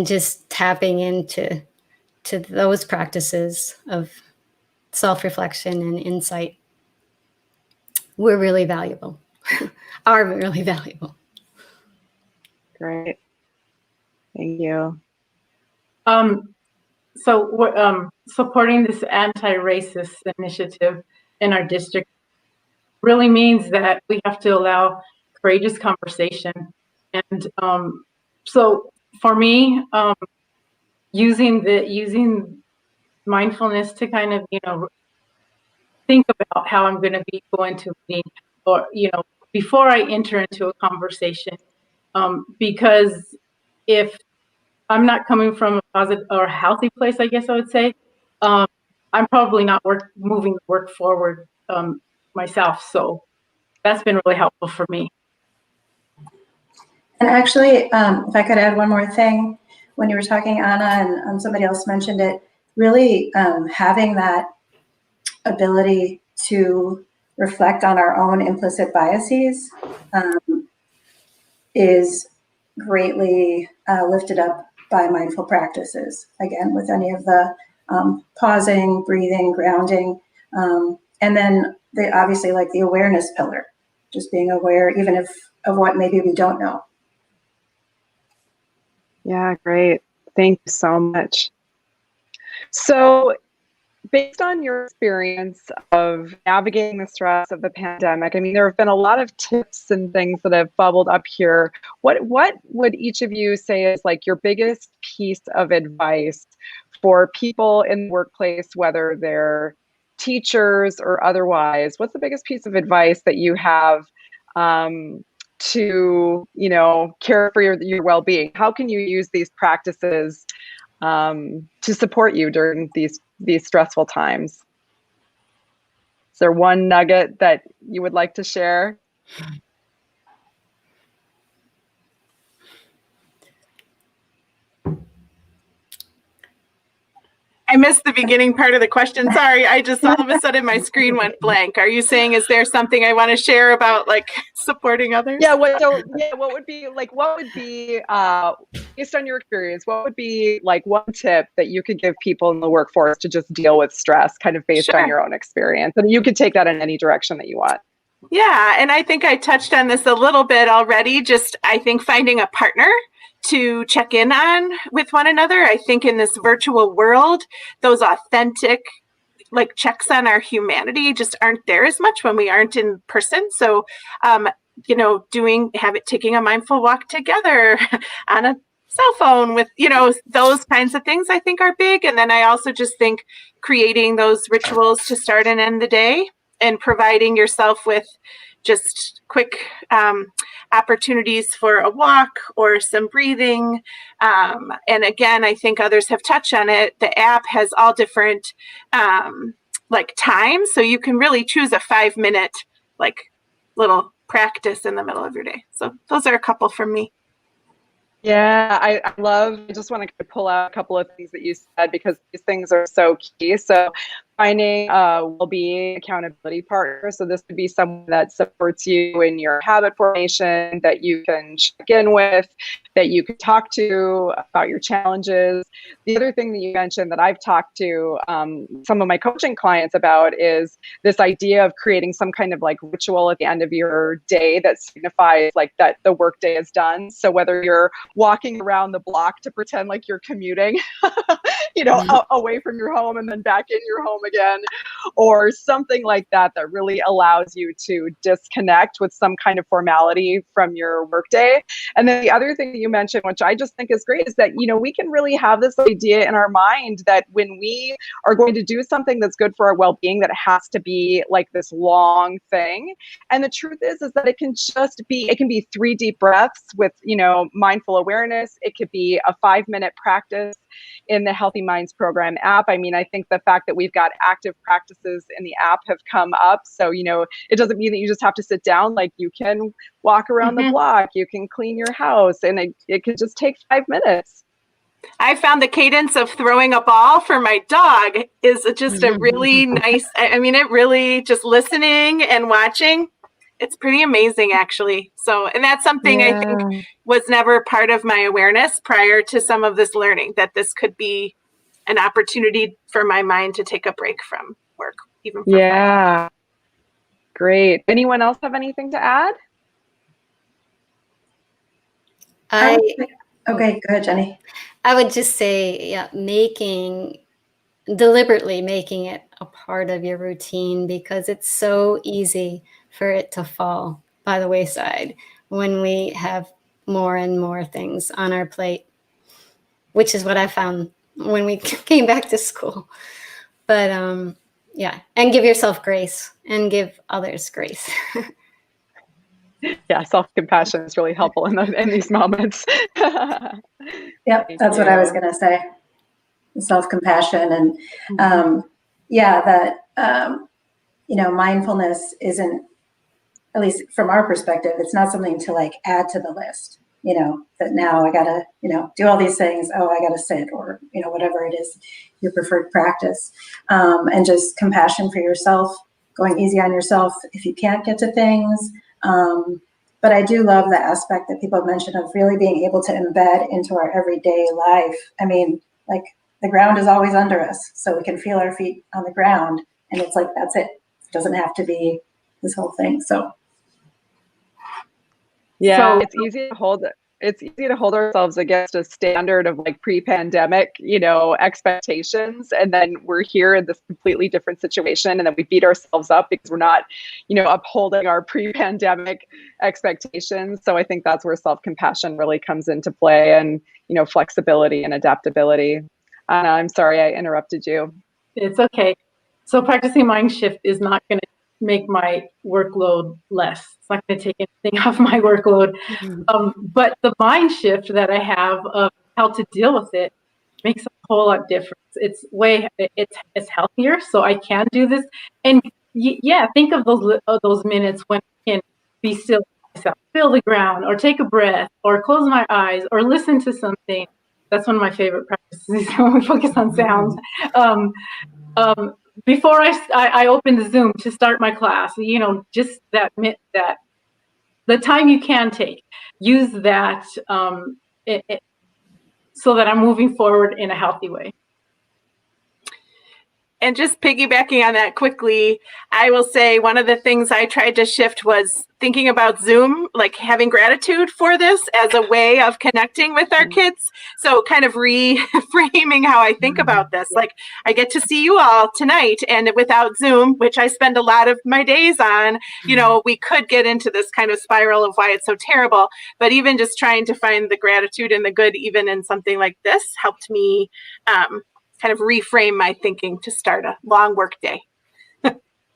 just tapping into those practices of self-reflection and insight were really valuable, are really valuable.
Great, thank you.
So supporting this anti-racist initiative in our district really means that we have to allow courageous conversation. And so for me, using mindfulness to kind of, think about how I'm going to be going to a meeting, or, before I enter into a conversation, because if I'm not coming from a positive or healthy place, I guess I would say, I'm probably not moving the work forward myself. So that's been really helpful for me.
And actually, if I could add one more thing, when you were talking, Anna, and somebody else mentioned it, really having that ability to reflect on our own implicit biases is greatly lifted up by mindful practices. Again, with any of the pausing, breathing, grounding, and then obviously like the awareness pillar, just being aware even of what maybe we don't know.
Yeah, great. Thank you so much. So, based on your experience of navigating the stress of the pandemic, I mean, there have been a lot of tips and things that have bubbled up here. What would each of you say is like your biggest piece of advice for people in the workplace, whether they're teachers or otherwise? What's the biggest piece of advice that you have to, care for your well-being? How can you use these practices to support you during these stressful times? Is there one nugget that you would like to share?
I missed the beginning part of the question. Sorry, I just all of a sudden my screen went blank. Are you saying, is there something I want to share about like supporting others?
Yeah. What would be based on your experience? What would be like one tip that you could give people in the workforce to just deal with stress, kind of based on your own experience? And you could take that in any direction that you want.
Yeah, and I think I touched on this a little bit already. Just I think finding a partner to check in on with one another. I think in this virtual world, those authentic like checks on our humanity just aren't there as much when we aren't in person. So, taking a mindful walk together on a cell phone with, those kinds of things I think are big. And then I also just think creating those rituals to start and end the day and providing yourself with just quick opportunities for a walk or some breathing. And again, I think others have touched on it. The app has all different times. So you can really choose a 5-minute little practice in the middle of your day. So those are a couple from me.
Yeah, I just want to pull out a couple of things that you said because these things are so key. So finding a well-being accountability partner. So this could be someone that supports you in your habit formation, that you can check in with, that you can talk to about your challenges. The other thing that you mentioned that I've talked to some of my coaching clients about is this idea of creating some kind of like ritual at the end of your day that signifies like that the work day is done. So whether you're walking around the block to pretend like you're commuting, away from your home and then back in your home again, or something like that really allows you to disconnect with some kind of formality from your workday. And then the other thing that you mentioned, which I just think is great, is that, we can really have this idea in our mind that when we are going to do something that's good for our well-being, that it has to be like this long thing. And the truth is that it can be 3 deep breaths with, mindful awareness. It could be a 5-minute practice in the Healthy Minds program app. I mean, I think the fact that we've got active practices in the app have come up. So, it doesn't mean that you just have to sit down. Like you can walk around the block, you can clean your house, and it could just take 5 minutes.
I found the cadence of throwing a ball for my dog is just a really nice, it really just listening and watching. It's pretty amazing, actually. So, and that's something I think was never part of my awareness prior to some of this learning, that this could be an opportunity for my mind to take a break from work, even for 5 minutes.
Great. Anyone else have anything to add?
Okay, go ahead, Jenny.
I would just say, deliberately making it a part of your routine, because it's so easy for it to fall by the wayside when we have more and more things on our plate, which is what I found when we came back to school. But and give yourself grace and give others grace.
Yeah, self-compassion is really helpful in these moments.
Yep, that's what I was going to say. Self-compassion and mindfulness isn't, at least from our perspective, it's not something to like add to the list. That now I gotta, do all these things. Oh, I gotta sit, or whatever it is, your preferred practice, and just compassion for yourself, going easy on yourself if you can't get to things. But I do love the aspect that people have mentioned of really being able to embed into our everyday life. I mean, like the ground is always under us, so we can feel our feet on the ground, and it's like that's it. It doesn't have to be this whole thing. So.
Yeah, it's easy to hold it's easy to hold ourselves against a standard of like pre-pandemic, expectations. And then we're here in this completely different situation. And then we beat ourselves up because we're not, upholding our pre-pandemic expectations. So I think that's where self-compassion really comes into play, and, flexibility and adaptability. Anna, I'm sorry I interrupted you.
It's okay. So practicing mind shift is not going to make my workload less. It's not going to take anything off my workload. But the mind shift that I have of how to deal with it makes a whole lot difference. It's healthier, so I can do this. And think of those minutes when I can be still myself, feel the ground, or take a breath, or close my eyes, or listen to something. That's one of my favorite practices when we focus on sounds. Before I open the Zoom to start my class, just that the time you can take, use that so that I'm moving forward in a healthy way.
And just piggybacking on that quickly, I will say one of the things I tried to shift was thinking about Zoom, like having gratitude for this as a way of connecting with our kids. So kind of reframing how I think about this. Like, I get to see you all tonight, and without Zoom, which I spend a lot of my days on, we could get into this kind of spiral of why it's so terrible. But even just trying to find the gratitude and the good, even in something like this, helped me kind of reframe my thinking to start a long work day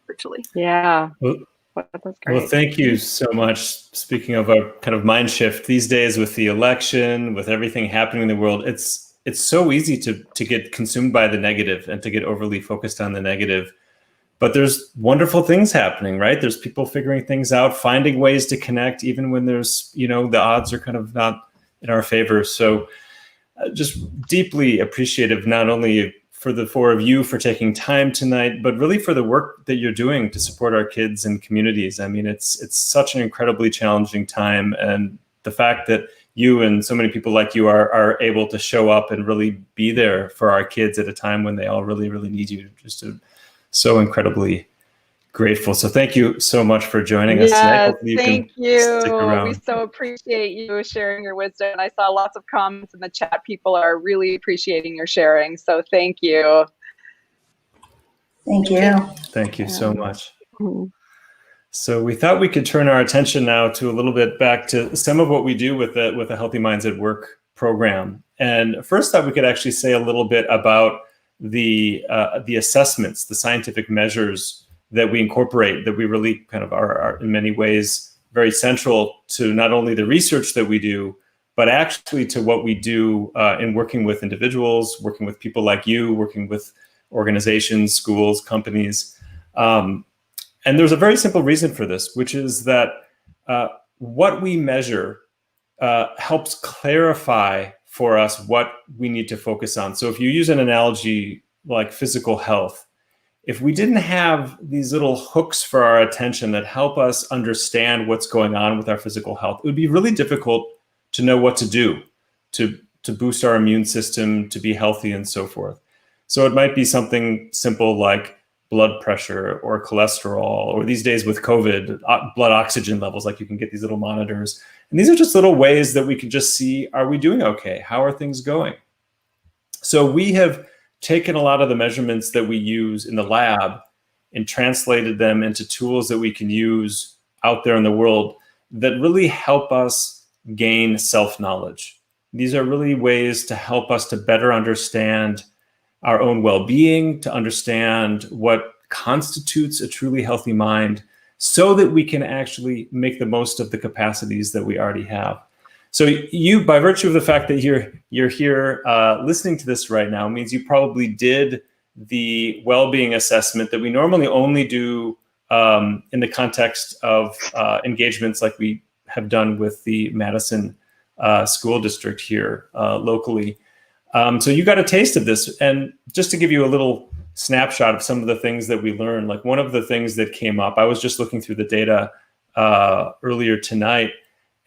virtually.
Yeah. That's great.
Well, thank you so much. Speaking of a kind of mind shift these days with the election, with everything happening in the world, it's so easy to get consumed by the negative and to get overly focused on the negative. But there's wonderful things happening, right? There's people figuring things out, finding ways to connect, even when there's, the odds are kind of not in our favor. So just deeply appreciative, not only for the four of you for taking time tonight, but really for the work that you're doing to support our kids and communities. I mean, it's such an incredibly challenging time. And the fact that you and so many people like you are able to show up and really be there for our kids at a time when they all really, really need you, just so incredibly grateful. So thank you so much for joining us tonight. Hopefully
thank you.
Stick around.
We so appreciate you sharing your wisdom. And I saw lots of comments in the chat. People are really appreciating your sharing. So thank you.
Thank you.
Thank you so much. So we thought we could turn our attention now to a little bit back to some of what we do with the Healthy Minds at Work program. And first, thought we could actually say a little bit about the assessments, the scientific measures that we incorporate, that we really kind of are in many ways very central to not only the research that we do, but actually to what we do in working with individuals, working with people like you, working with organizations, schools, companies. And there's a very simple reason for this, which is that what we measure helps clarify for us what we need to focus on. So if you use an analogy like physical health, if we didn't have these little hooks for our attention that help us understand what's going on with our physical health, it would be really difficult to know what to do to boost our immune system, to be healthy, and so forth. So it might be something simple like blood pressure or cholesterol, or these days with COVID, blood oxygen levels, like you can get these little monitors. And these are just little ways that we can just see, are we doing okay? How are things going? So we have taken a lot of the measurements that we use in the lab and translated them into tools that we can use out there in the world that really help us gain self-knowledge. These are really ways to help us to better understand our own well-being, to understand what constitutes a truly healthy mind, so that we can actually make the most of the capacities that we already have. So you, by virtue of the fact that you're here listening to this right now, means you probably did the well-being assessment that we normally only do in the context of engagements like we have done with the Madison School District here locally. So you got a taste of this. And just to give you a little snapshot of some of the things that we learned, like one of the things that came up, I was just looking through the data earlier tonight.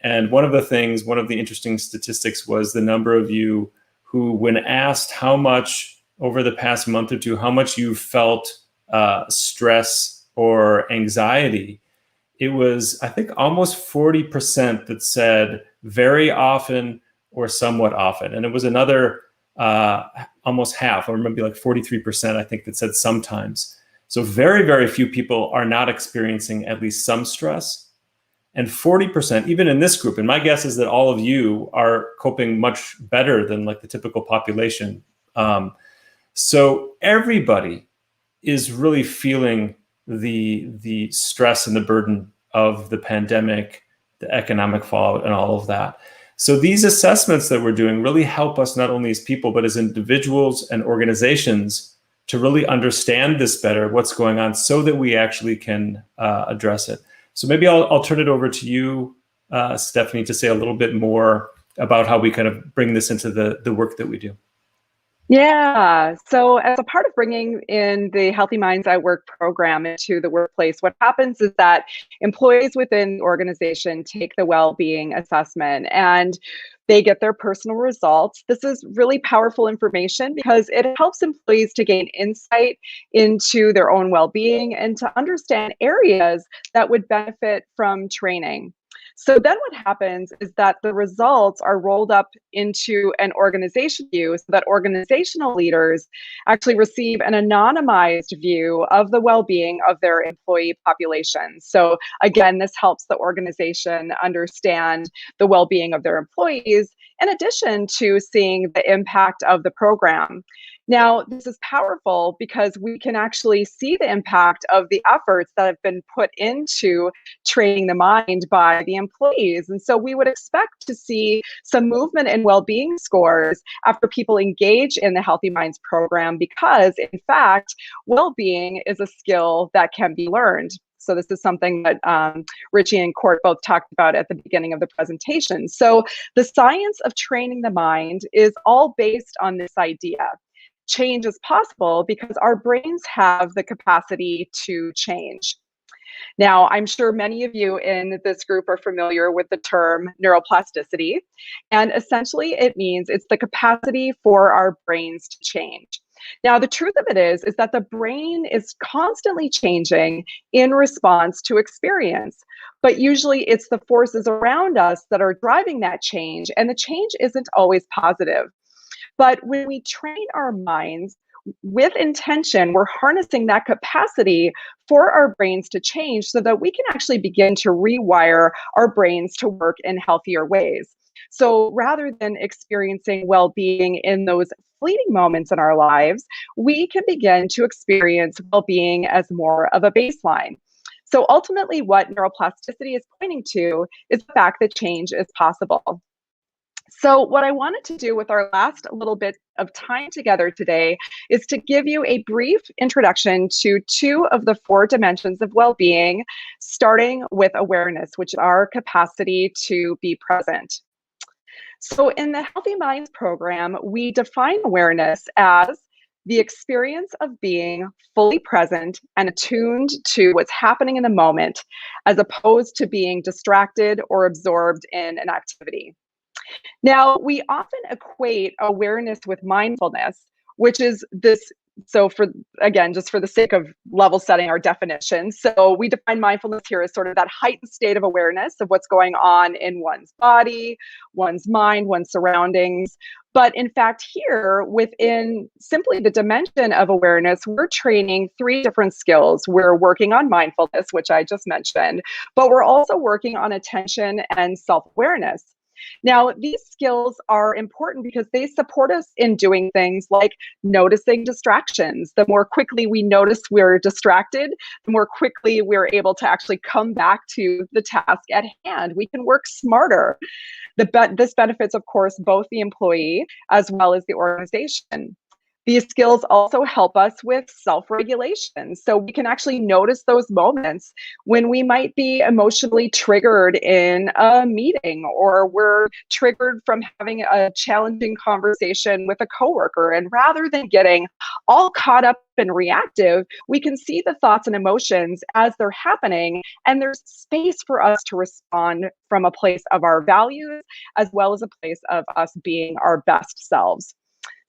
And one of the interesting statistics was the number of you who, when asked how much over the past month or two, how much you felt stress or anxiety, it was, I think, almost 40% that said very often or somewhat often. And it was another almost half, or maybe like 43%, I think, that said sometimes. So very, very few people are not experiencing at least some stress. And 40%, even in this group, and my guess is that all of you are coping much better than like the typical population. So everybody is really feeling the stress and the burden of the pandemic, the economic fallout, and all of that. So these assessments that we're doing really help us not only as people, but as individuals and organizations to really understand this better, what's going on, so that we actually can address it. So maybe I'll turn it over to you, Stephanie, to say a little bit more about how we kind of bring this into the work that we do.
Yeah. So as a part of bringing in the Healthy Minds at Work program into the workplace, what happens is that employees within the organization take the well-being assessment and they get their personal results. This is really powerful information because it helps employees to gain insight into their own well-being and to understand areas that would benefit from training. So then what happens is that the results are rolled up into an organization view so that organizational leaders actually receive an anonymized view of the well-being of their employee population. So again, this helps the organization understand the well-being of their employees in addition to seeing the impact of the program. Now, this is powerful because we can actually see the impact of the efforts that have been put into training the mind by the employees. And so we would expect to see some movement in well-being scores after people engage in the Healthy Minds program because, in fact, well-being is a skill that can be learned. So this is something that Richie and Court both talked about at the beginning of the presentation. So the science of training the mind is all based on this idea. Change is possible because our brains have the capacity to change. Now, I'm sure many of you in this group are familiar with the term neuroplasticity, and essentially it means it's the capacity for our brains to change. Now, the truth of it is that the brain is constantly changing in response to experience, but usually it's the forces around us that are driving that change, and the change isn't always positive. But when we train our minds with intention, we're harnessing that capacity for our brains to change so that we can actually begin to rewire our brains to work in healthier ways. So rather than experiencing well-being in those fleeting moments in our lives, we can begin to experience well-being as more of a baseline. So ultimately, what neuroplasticity is pointing to is the fact that change is possible. So what I wanted to do with our last little bit of time together today is to give you a brief introduction to two of the four dimensions of well-being, starting with awareness, which is our capacity to be present. So in the Healthy Minds program, we define awareness as the experience of being fully present and attuned to what's happening in the moment, as opposed to being distracted or absorbed in an activity. Now, we often equate awareness with mindfulness, which is this. So just for the sake of level setting our definition, so we define mindfulness here as sort of that heightened state of awareness of what's going on in one's body, one's mind, one's surroundings. But in fact, here within simply the dimension of awareness, we're training three different skills. We're working on mindfulness, which I just mentioned, but we're also working on attention and self-awareness. Now, these skills are important because they support us in doing things like noticing distractions. The more quickly we notice we're distracted, the more quickly we're able to actually come back to the task at hand. We can work smarter. This benefits, of course, both the employee as well as the organization. These skills also help us with self-regulation. So we can actually notice those moments when we might be emotionally triggered in a meeting, or we're triggered from having a challenging conversation with a coworker. And rather than getting all caught up and reactive, we can see the thoughts and emotions as they're happening, and there's space for us to respond from a place of our values, as well as a place of us being our best selves.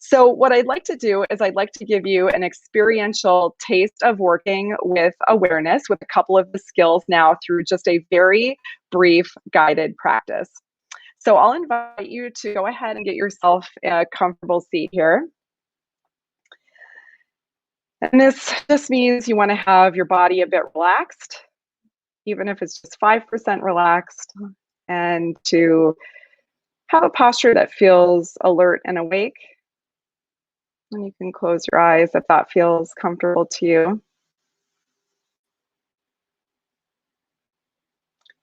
So what I'd like to do is I'd like to give you an experiential taste of working with awareness with a couple of the skills now through just a very brief guided practice. So I'll invite you to go ahead and get yourself a comfortable seat here. And this just means you want to have your body a bit relaxed, even if it's just 5% relaxed, and to have a posture that feels alert and awake. And you can close your eyes if that feels comfortable to you.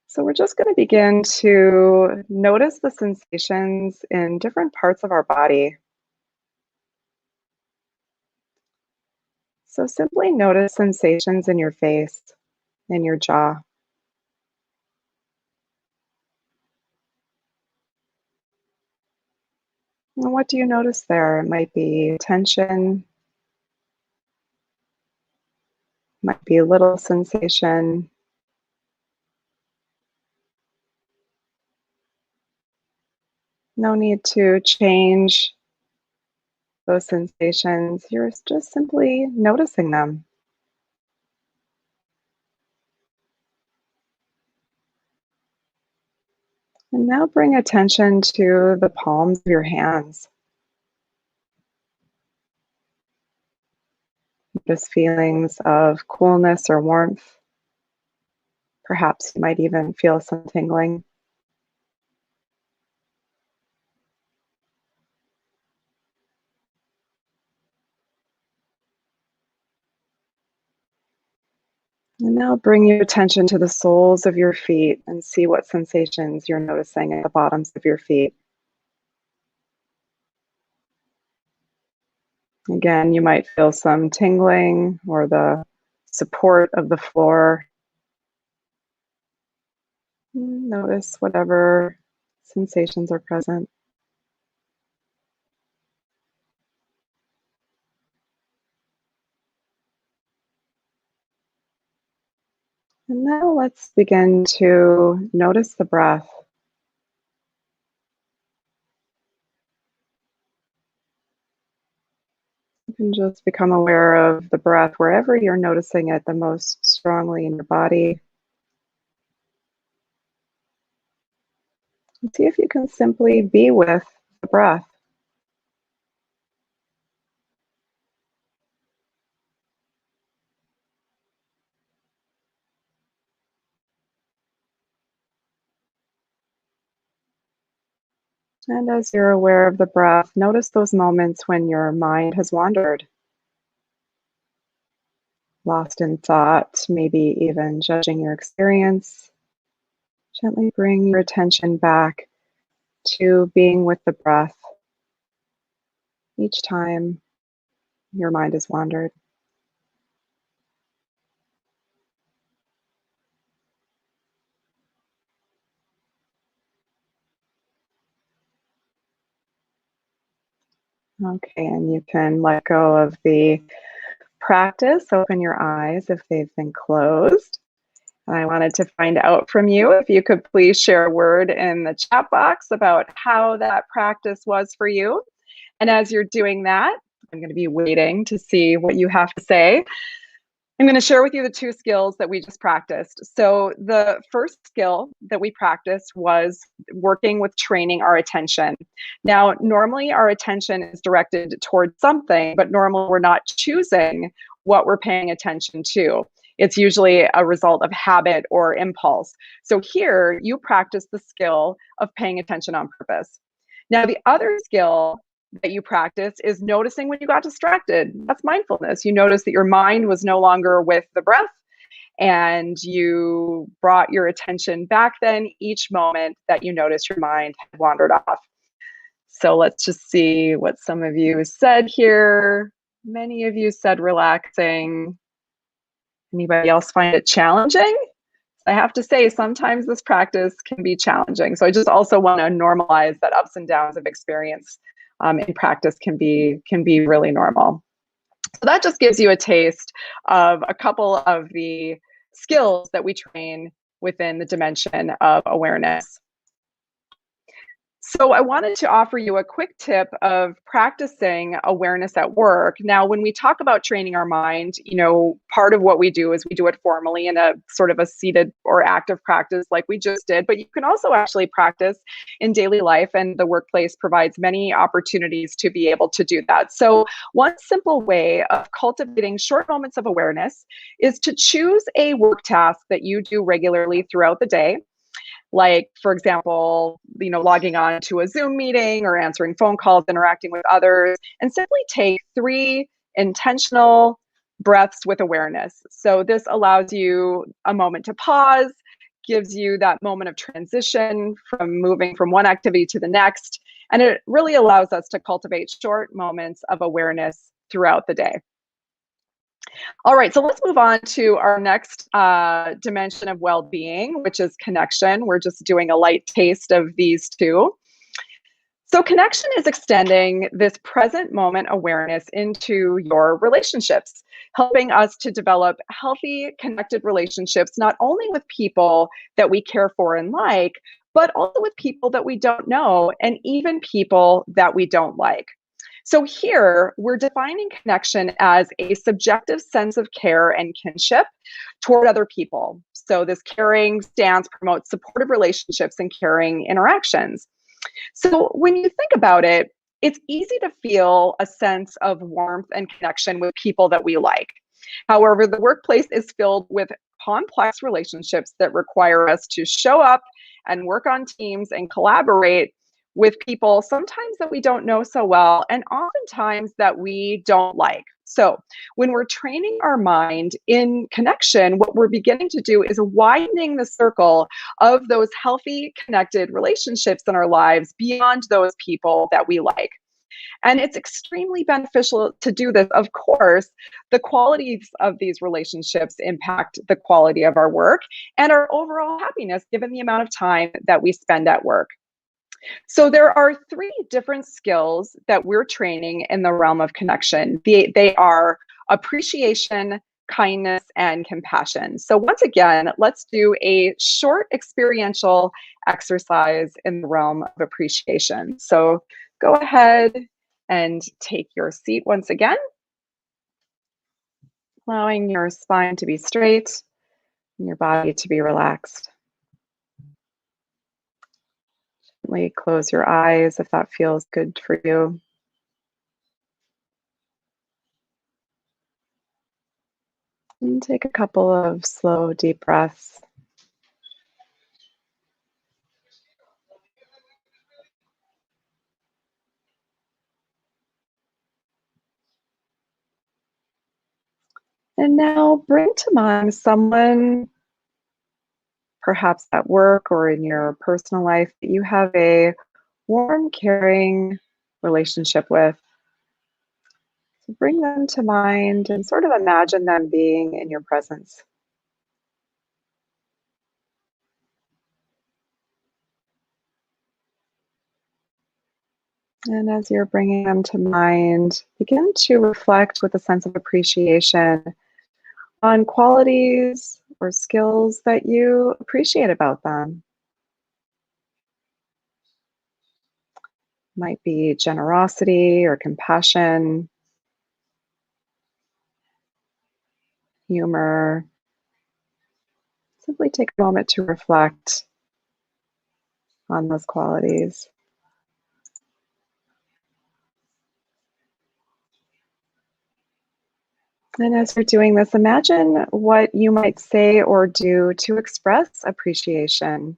So we're just going to begin to notice the sensations in different parts of our body. So simply notice sensations in your face, in your jaw. And what do you notice there? It might be tension, might be a little sensation. No need to change those sensations. You're just simply noticing them. And now bring attention to the palms of your hands. Notice feelings of coolness or warmth. Perhaps you might even feel some tingling. And now bring your attention to the soles of your feet and see what sensations you're noticing at the bottoms of your feet. Again, you might feel some tingling or the support of the floor. Notice whatever sensations are present. And now let's begin to notice the breath. You can just become aware of the breath wherever you're noticing it the most strongly in your body. And see if you can simply be with the breath. And as you're aware of the breath, notice those moments when your mind has wandered, lost in thought, maybe even judging your experience. Gently bring your attention back to being with the breath each time your mind has wandered. Okay, and you can let go of the practice. Open your eyes if they've been closed. And I wanted to find out from you if you could please share a word in the chat box about how that practice was for you. And as you're doing that, I'm going to be waiting to see what you have to say. I'm going to share with you the two skills that we just practiced. So the first skill that we practiced was working with training our attention. Now, normally our attention is directed towards something, but normally we're not choosing what we're paying attention to. It's usually a result of habit or impulse. So here you practice the skill of paying attention on purpose. Now, the other skill that you practice is noticing when you got distracted. That's mindfulness. You notice that your mind was no longer with the breath and you brought your attention back then each moment that you noticed your mind had wandered off. So let's just see what some of you said here. Many of you said relaxing. Anybody else find it challenging? I have to say, sometimes this practice can be challenging. So I just also want to normalize that ups and downs of experience in practice can be really normal. So that just gives you a taste of a couple of the skills that we train within the dimension of awareness. So I wanted to offer you a quick tip of practicing awareness at work. Now, when we talk about training our mind, part of what we do is we do it formally in a sort of a seated or active practice like we just did, but you can also actually practice in daily life, and the workplace provides many opportunities to be able to do that. So one simple way of cultivating short moments of awareness is to choose a work task that you do regularly throughout the day. Like, for example, logging on to a Zoom meeting or answering phone calls, interacting with others, and simply take 3 intentional breaths with awareness. So this allows you a moment to pause, gives you that moment of transition from moving from one activity to the next, and it really allows us to cultivate short moments of awareness throughout the day. All right, so let's move on to our next dimension of well-being, which is connection. We're just doing a light taste of these two. So connection is extending this present moment awareness into your relationships, helping us to develop healthy, connected relationships, not only with people that we care for and like, but also with people that we don't know, and even people that we don't like. So here, we're defining connection as a subjective sense of care and kinship toward other people. So this caring stance promotes supportive relationships and caring interactions. So when you think about it, it's easy to feel a sense of warmth and connection with people that we like. However, the workplace is filled with complex relationships that require us to show up and work on teams and collaborate with people sometimes that we don't know so well, and oftentimes that we don't like. So when we're training our mind in connection, what we're beginning to do is widening the circle of those healthy, connected relationships in our lives beyond those people that we like. And it's extremely beneficial to do this. Of course, the qualities of these relationships impact the quality of our work and our overall happiness, given the amount of time that we spend at work. So there are 3 different skills that we're training in the realm of connection. They are appreciation, kindness, and compassion. So once again, let's do a short experiential exercise in the realm of appreciation. So go ahead and take your seat once again, allowing your spine to be straight and your body to be relaxed. Close your eyes if that feels good for you. And take a couple of slow, deep breaths. And now bring to mind someone, perhaps at work or in your personal life, that you have a warm, caring relationship with. So bring them to mind and sort of imagine them being in your presence. And as you're bringing them to mind, begin to reflect with a sense of appreciation on qualities or skills that you appreciate about them. Might be generosity or compassion, humor. Simply take a moment to reflect on those qualities. And as you're doing this, imagine what you might say or do to express appreciation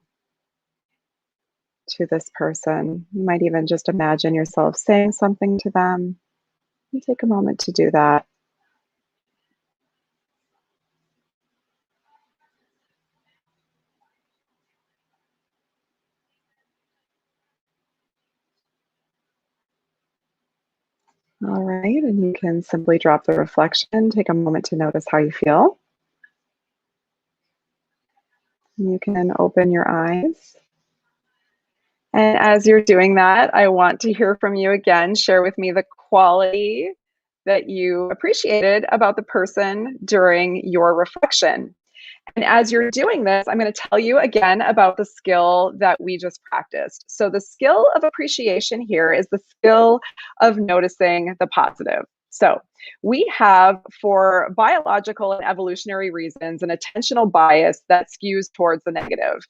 to this person. You might even just imagine yourself saying something to them. And take a moment to do that. All right, and you can simply drop the reflection. Take a moment to notice how you feel. You can open your eyes. And as you're doing that, I want to hear from you again. Share with me the quality that you appreciated about the person during your reflection. And as you're doing this, I'm going to tell you again about the skill that we just practiced. So the skill of appreciation here is the skill of noticing the positive. So we have, for biological and evolutionary reasons, an attentional bias that skews towards the negative.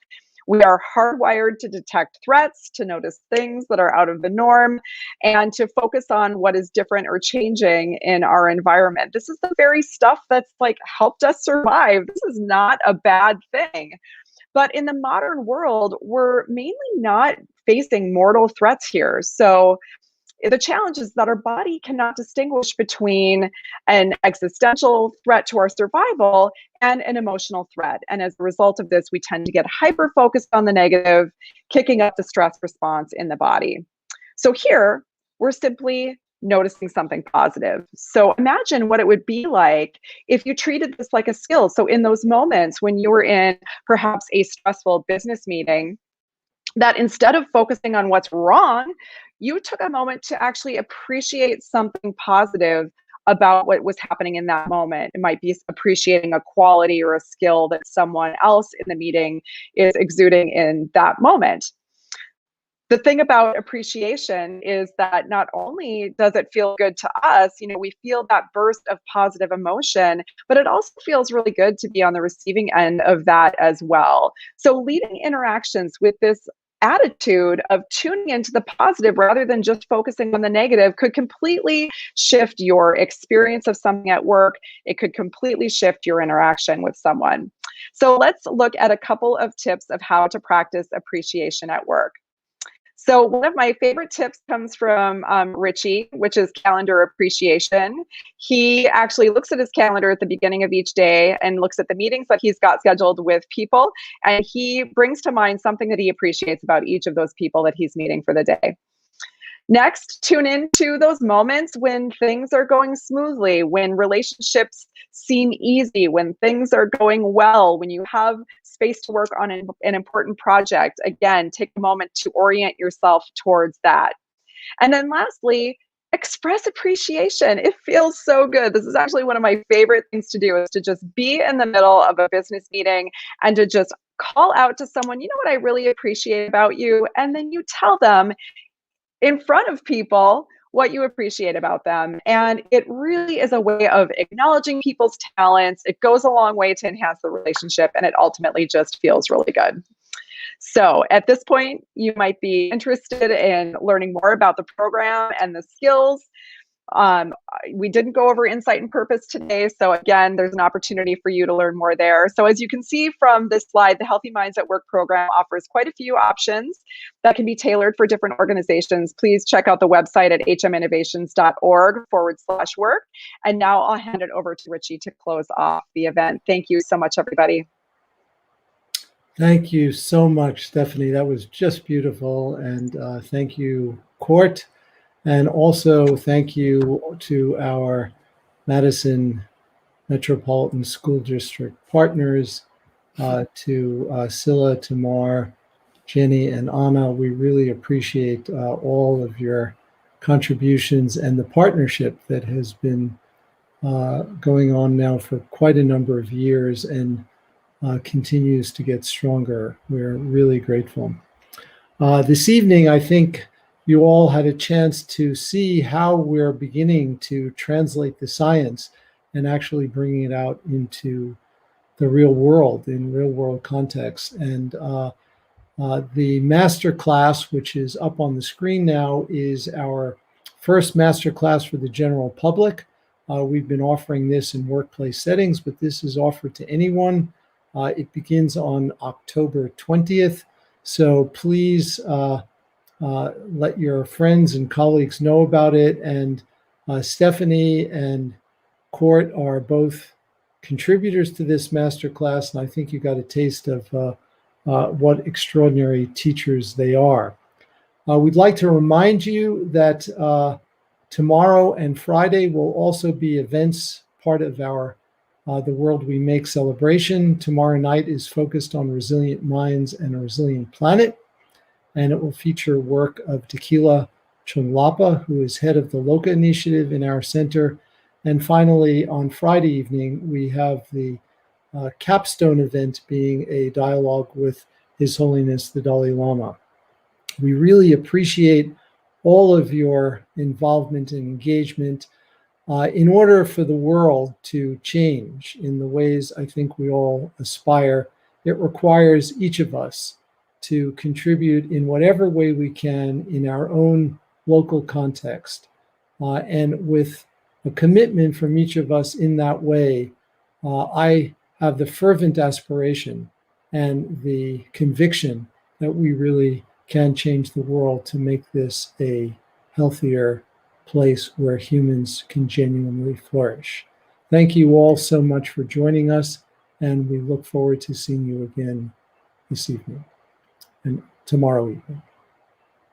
We are hardwired to detect threats, to notice things that are out of the norm, and to focus on what is different or changing in our environment. This is the very stuff that's like helped us survive. This is not a bad thing. But in the modern world, we're mainly not facing mortal threats here. So the challenge is that our body cannot distinguish between an existential threat to our survival and an emotional threat. And as a result of this, we tend to get hyper focused on the negative, kicking up the stress response in the body. So here, we're simply noticing something positive. So imagine what it would be like if you treated this like a skill. So in those moments when you were in perhaps a stressful business meeting, that instead of focusing on what's wrong, you took a moment to actually appreciate something positive about what was happening in that moment. It might be appreciating a quality or a skill that someone else in the meeting is exuding in that moment. The thing about appreciation is that not only does it feel good to us, we feel that burst of positive emotion, but it also feels really good to be on the receiving end of that as well. So leading interactions with this attitude of tuning into the positive rather than just focusing on the negative could completely shift your experience of something at work. It could completely shift your interaction with someone. So let's look at a couple of tips of how to practice appreciation at work. So one of my favorite tips comes from Richie, which is calendar appreciation. He actually looks at his calendar at the beginning of each day and looks at the meetings that he's got scheduled with people. And he brings to mind something that he appreciates about each of those people that he's meeting for the day. Next, tune into those moments when things are going smoothly, when relationships seem easy, when things are going well, when you have space to work on an important project. Again, take a moment to orient yourself towards that. And then lastly, express appreciation. It feels so good. This is actually one of my favorite things to do, is to just be in the middle of a business meeting and to just call out to someone, you know what I really appreciate about you? And then you tell them in front of people what you appreciate about them. And it really is a way of acknowledging people's talents. It goes a long way to enhance the relationship, and it ultimately just feels really good. So at this point, you might be interested in learning more about the program and the skills. We didn't go over insight and purpose today. So again, there's an opportunity for you to learn more there. So as you can see from this slide, the Healthy Minds at Work program offers quite a few options that can be tailored for different organizations. Please check out the website at hminnovations.org/work. And now I'll hand it over to Richie to close off the event. Thank you so much, everybody.
Thank you so much, Stephanie. That was just beautiful. And thank you, Court. And also thank you to our Madison Metropolitan School District partners, to Scylla, Tamar, Jenny, and Anna. We really appreciate all of your contributions and the partnership that has been going on now for quite a number of years and continues to get stronger. We're really grateful. This evening, I think you all had a chance to see how we're beginning to translate the science and actually bringing it out into the real world, in real world context. And the master class, which is up on the screen now, is our first master class for the general public. We've been offering this in workplace settings, but this is offered to anyone. It begins on October 20th. So please let your friends and colleagues know about it. And Stephanie and Court are both contributors to this masterclass, and I think you got a taste of what extraordinary teachers they are. We'd like to remind you that tomorrow and Friday will also be events, part of our The World We Make celebration. Tomorrow night is focused on resilient minds and a resilient planet, and it will feature work of Tequila Chunglapa, who is head of the LOCA initiative in our center. And finally, on Friday evening, we have the capstone event being a dialogue with His Holiness the Dalai Lama. We really appreciate all of your involvement and engagement. In order for the world to change in the ways I think we all aspire, it requires each of us to contribute in whatever way we can in our own local context. And with a commitment from each of us in that way, I have the fervent aspiration and the conviction that we really can change the world to make this a healthier place where humans can genuinely flourish. Thank you all so much for joining us, and we look forward to seeing you again this evening and tomorrow evening.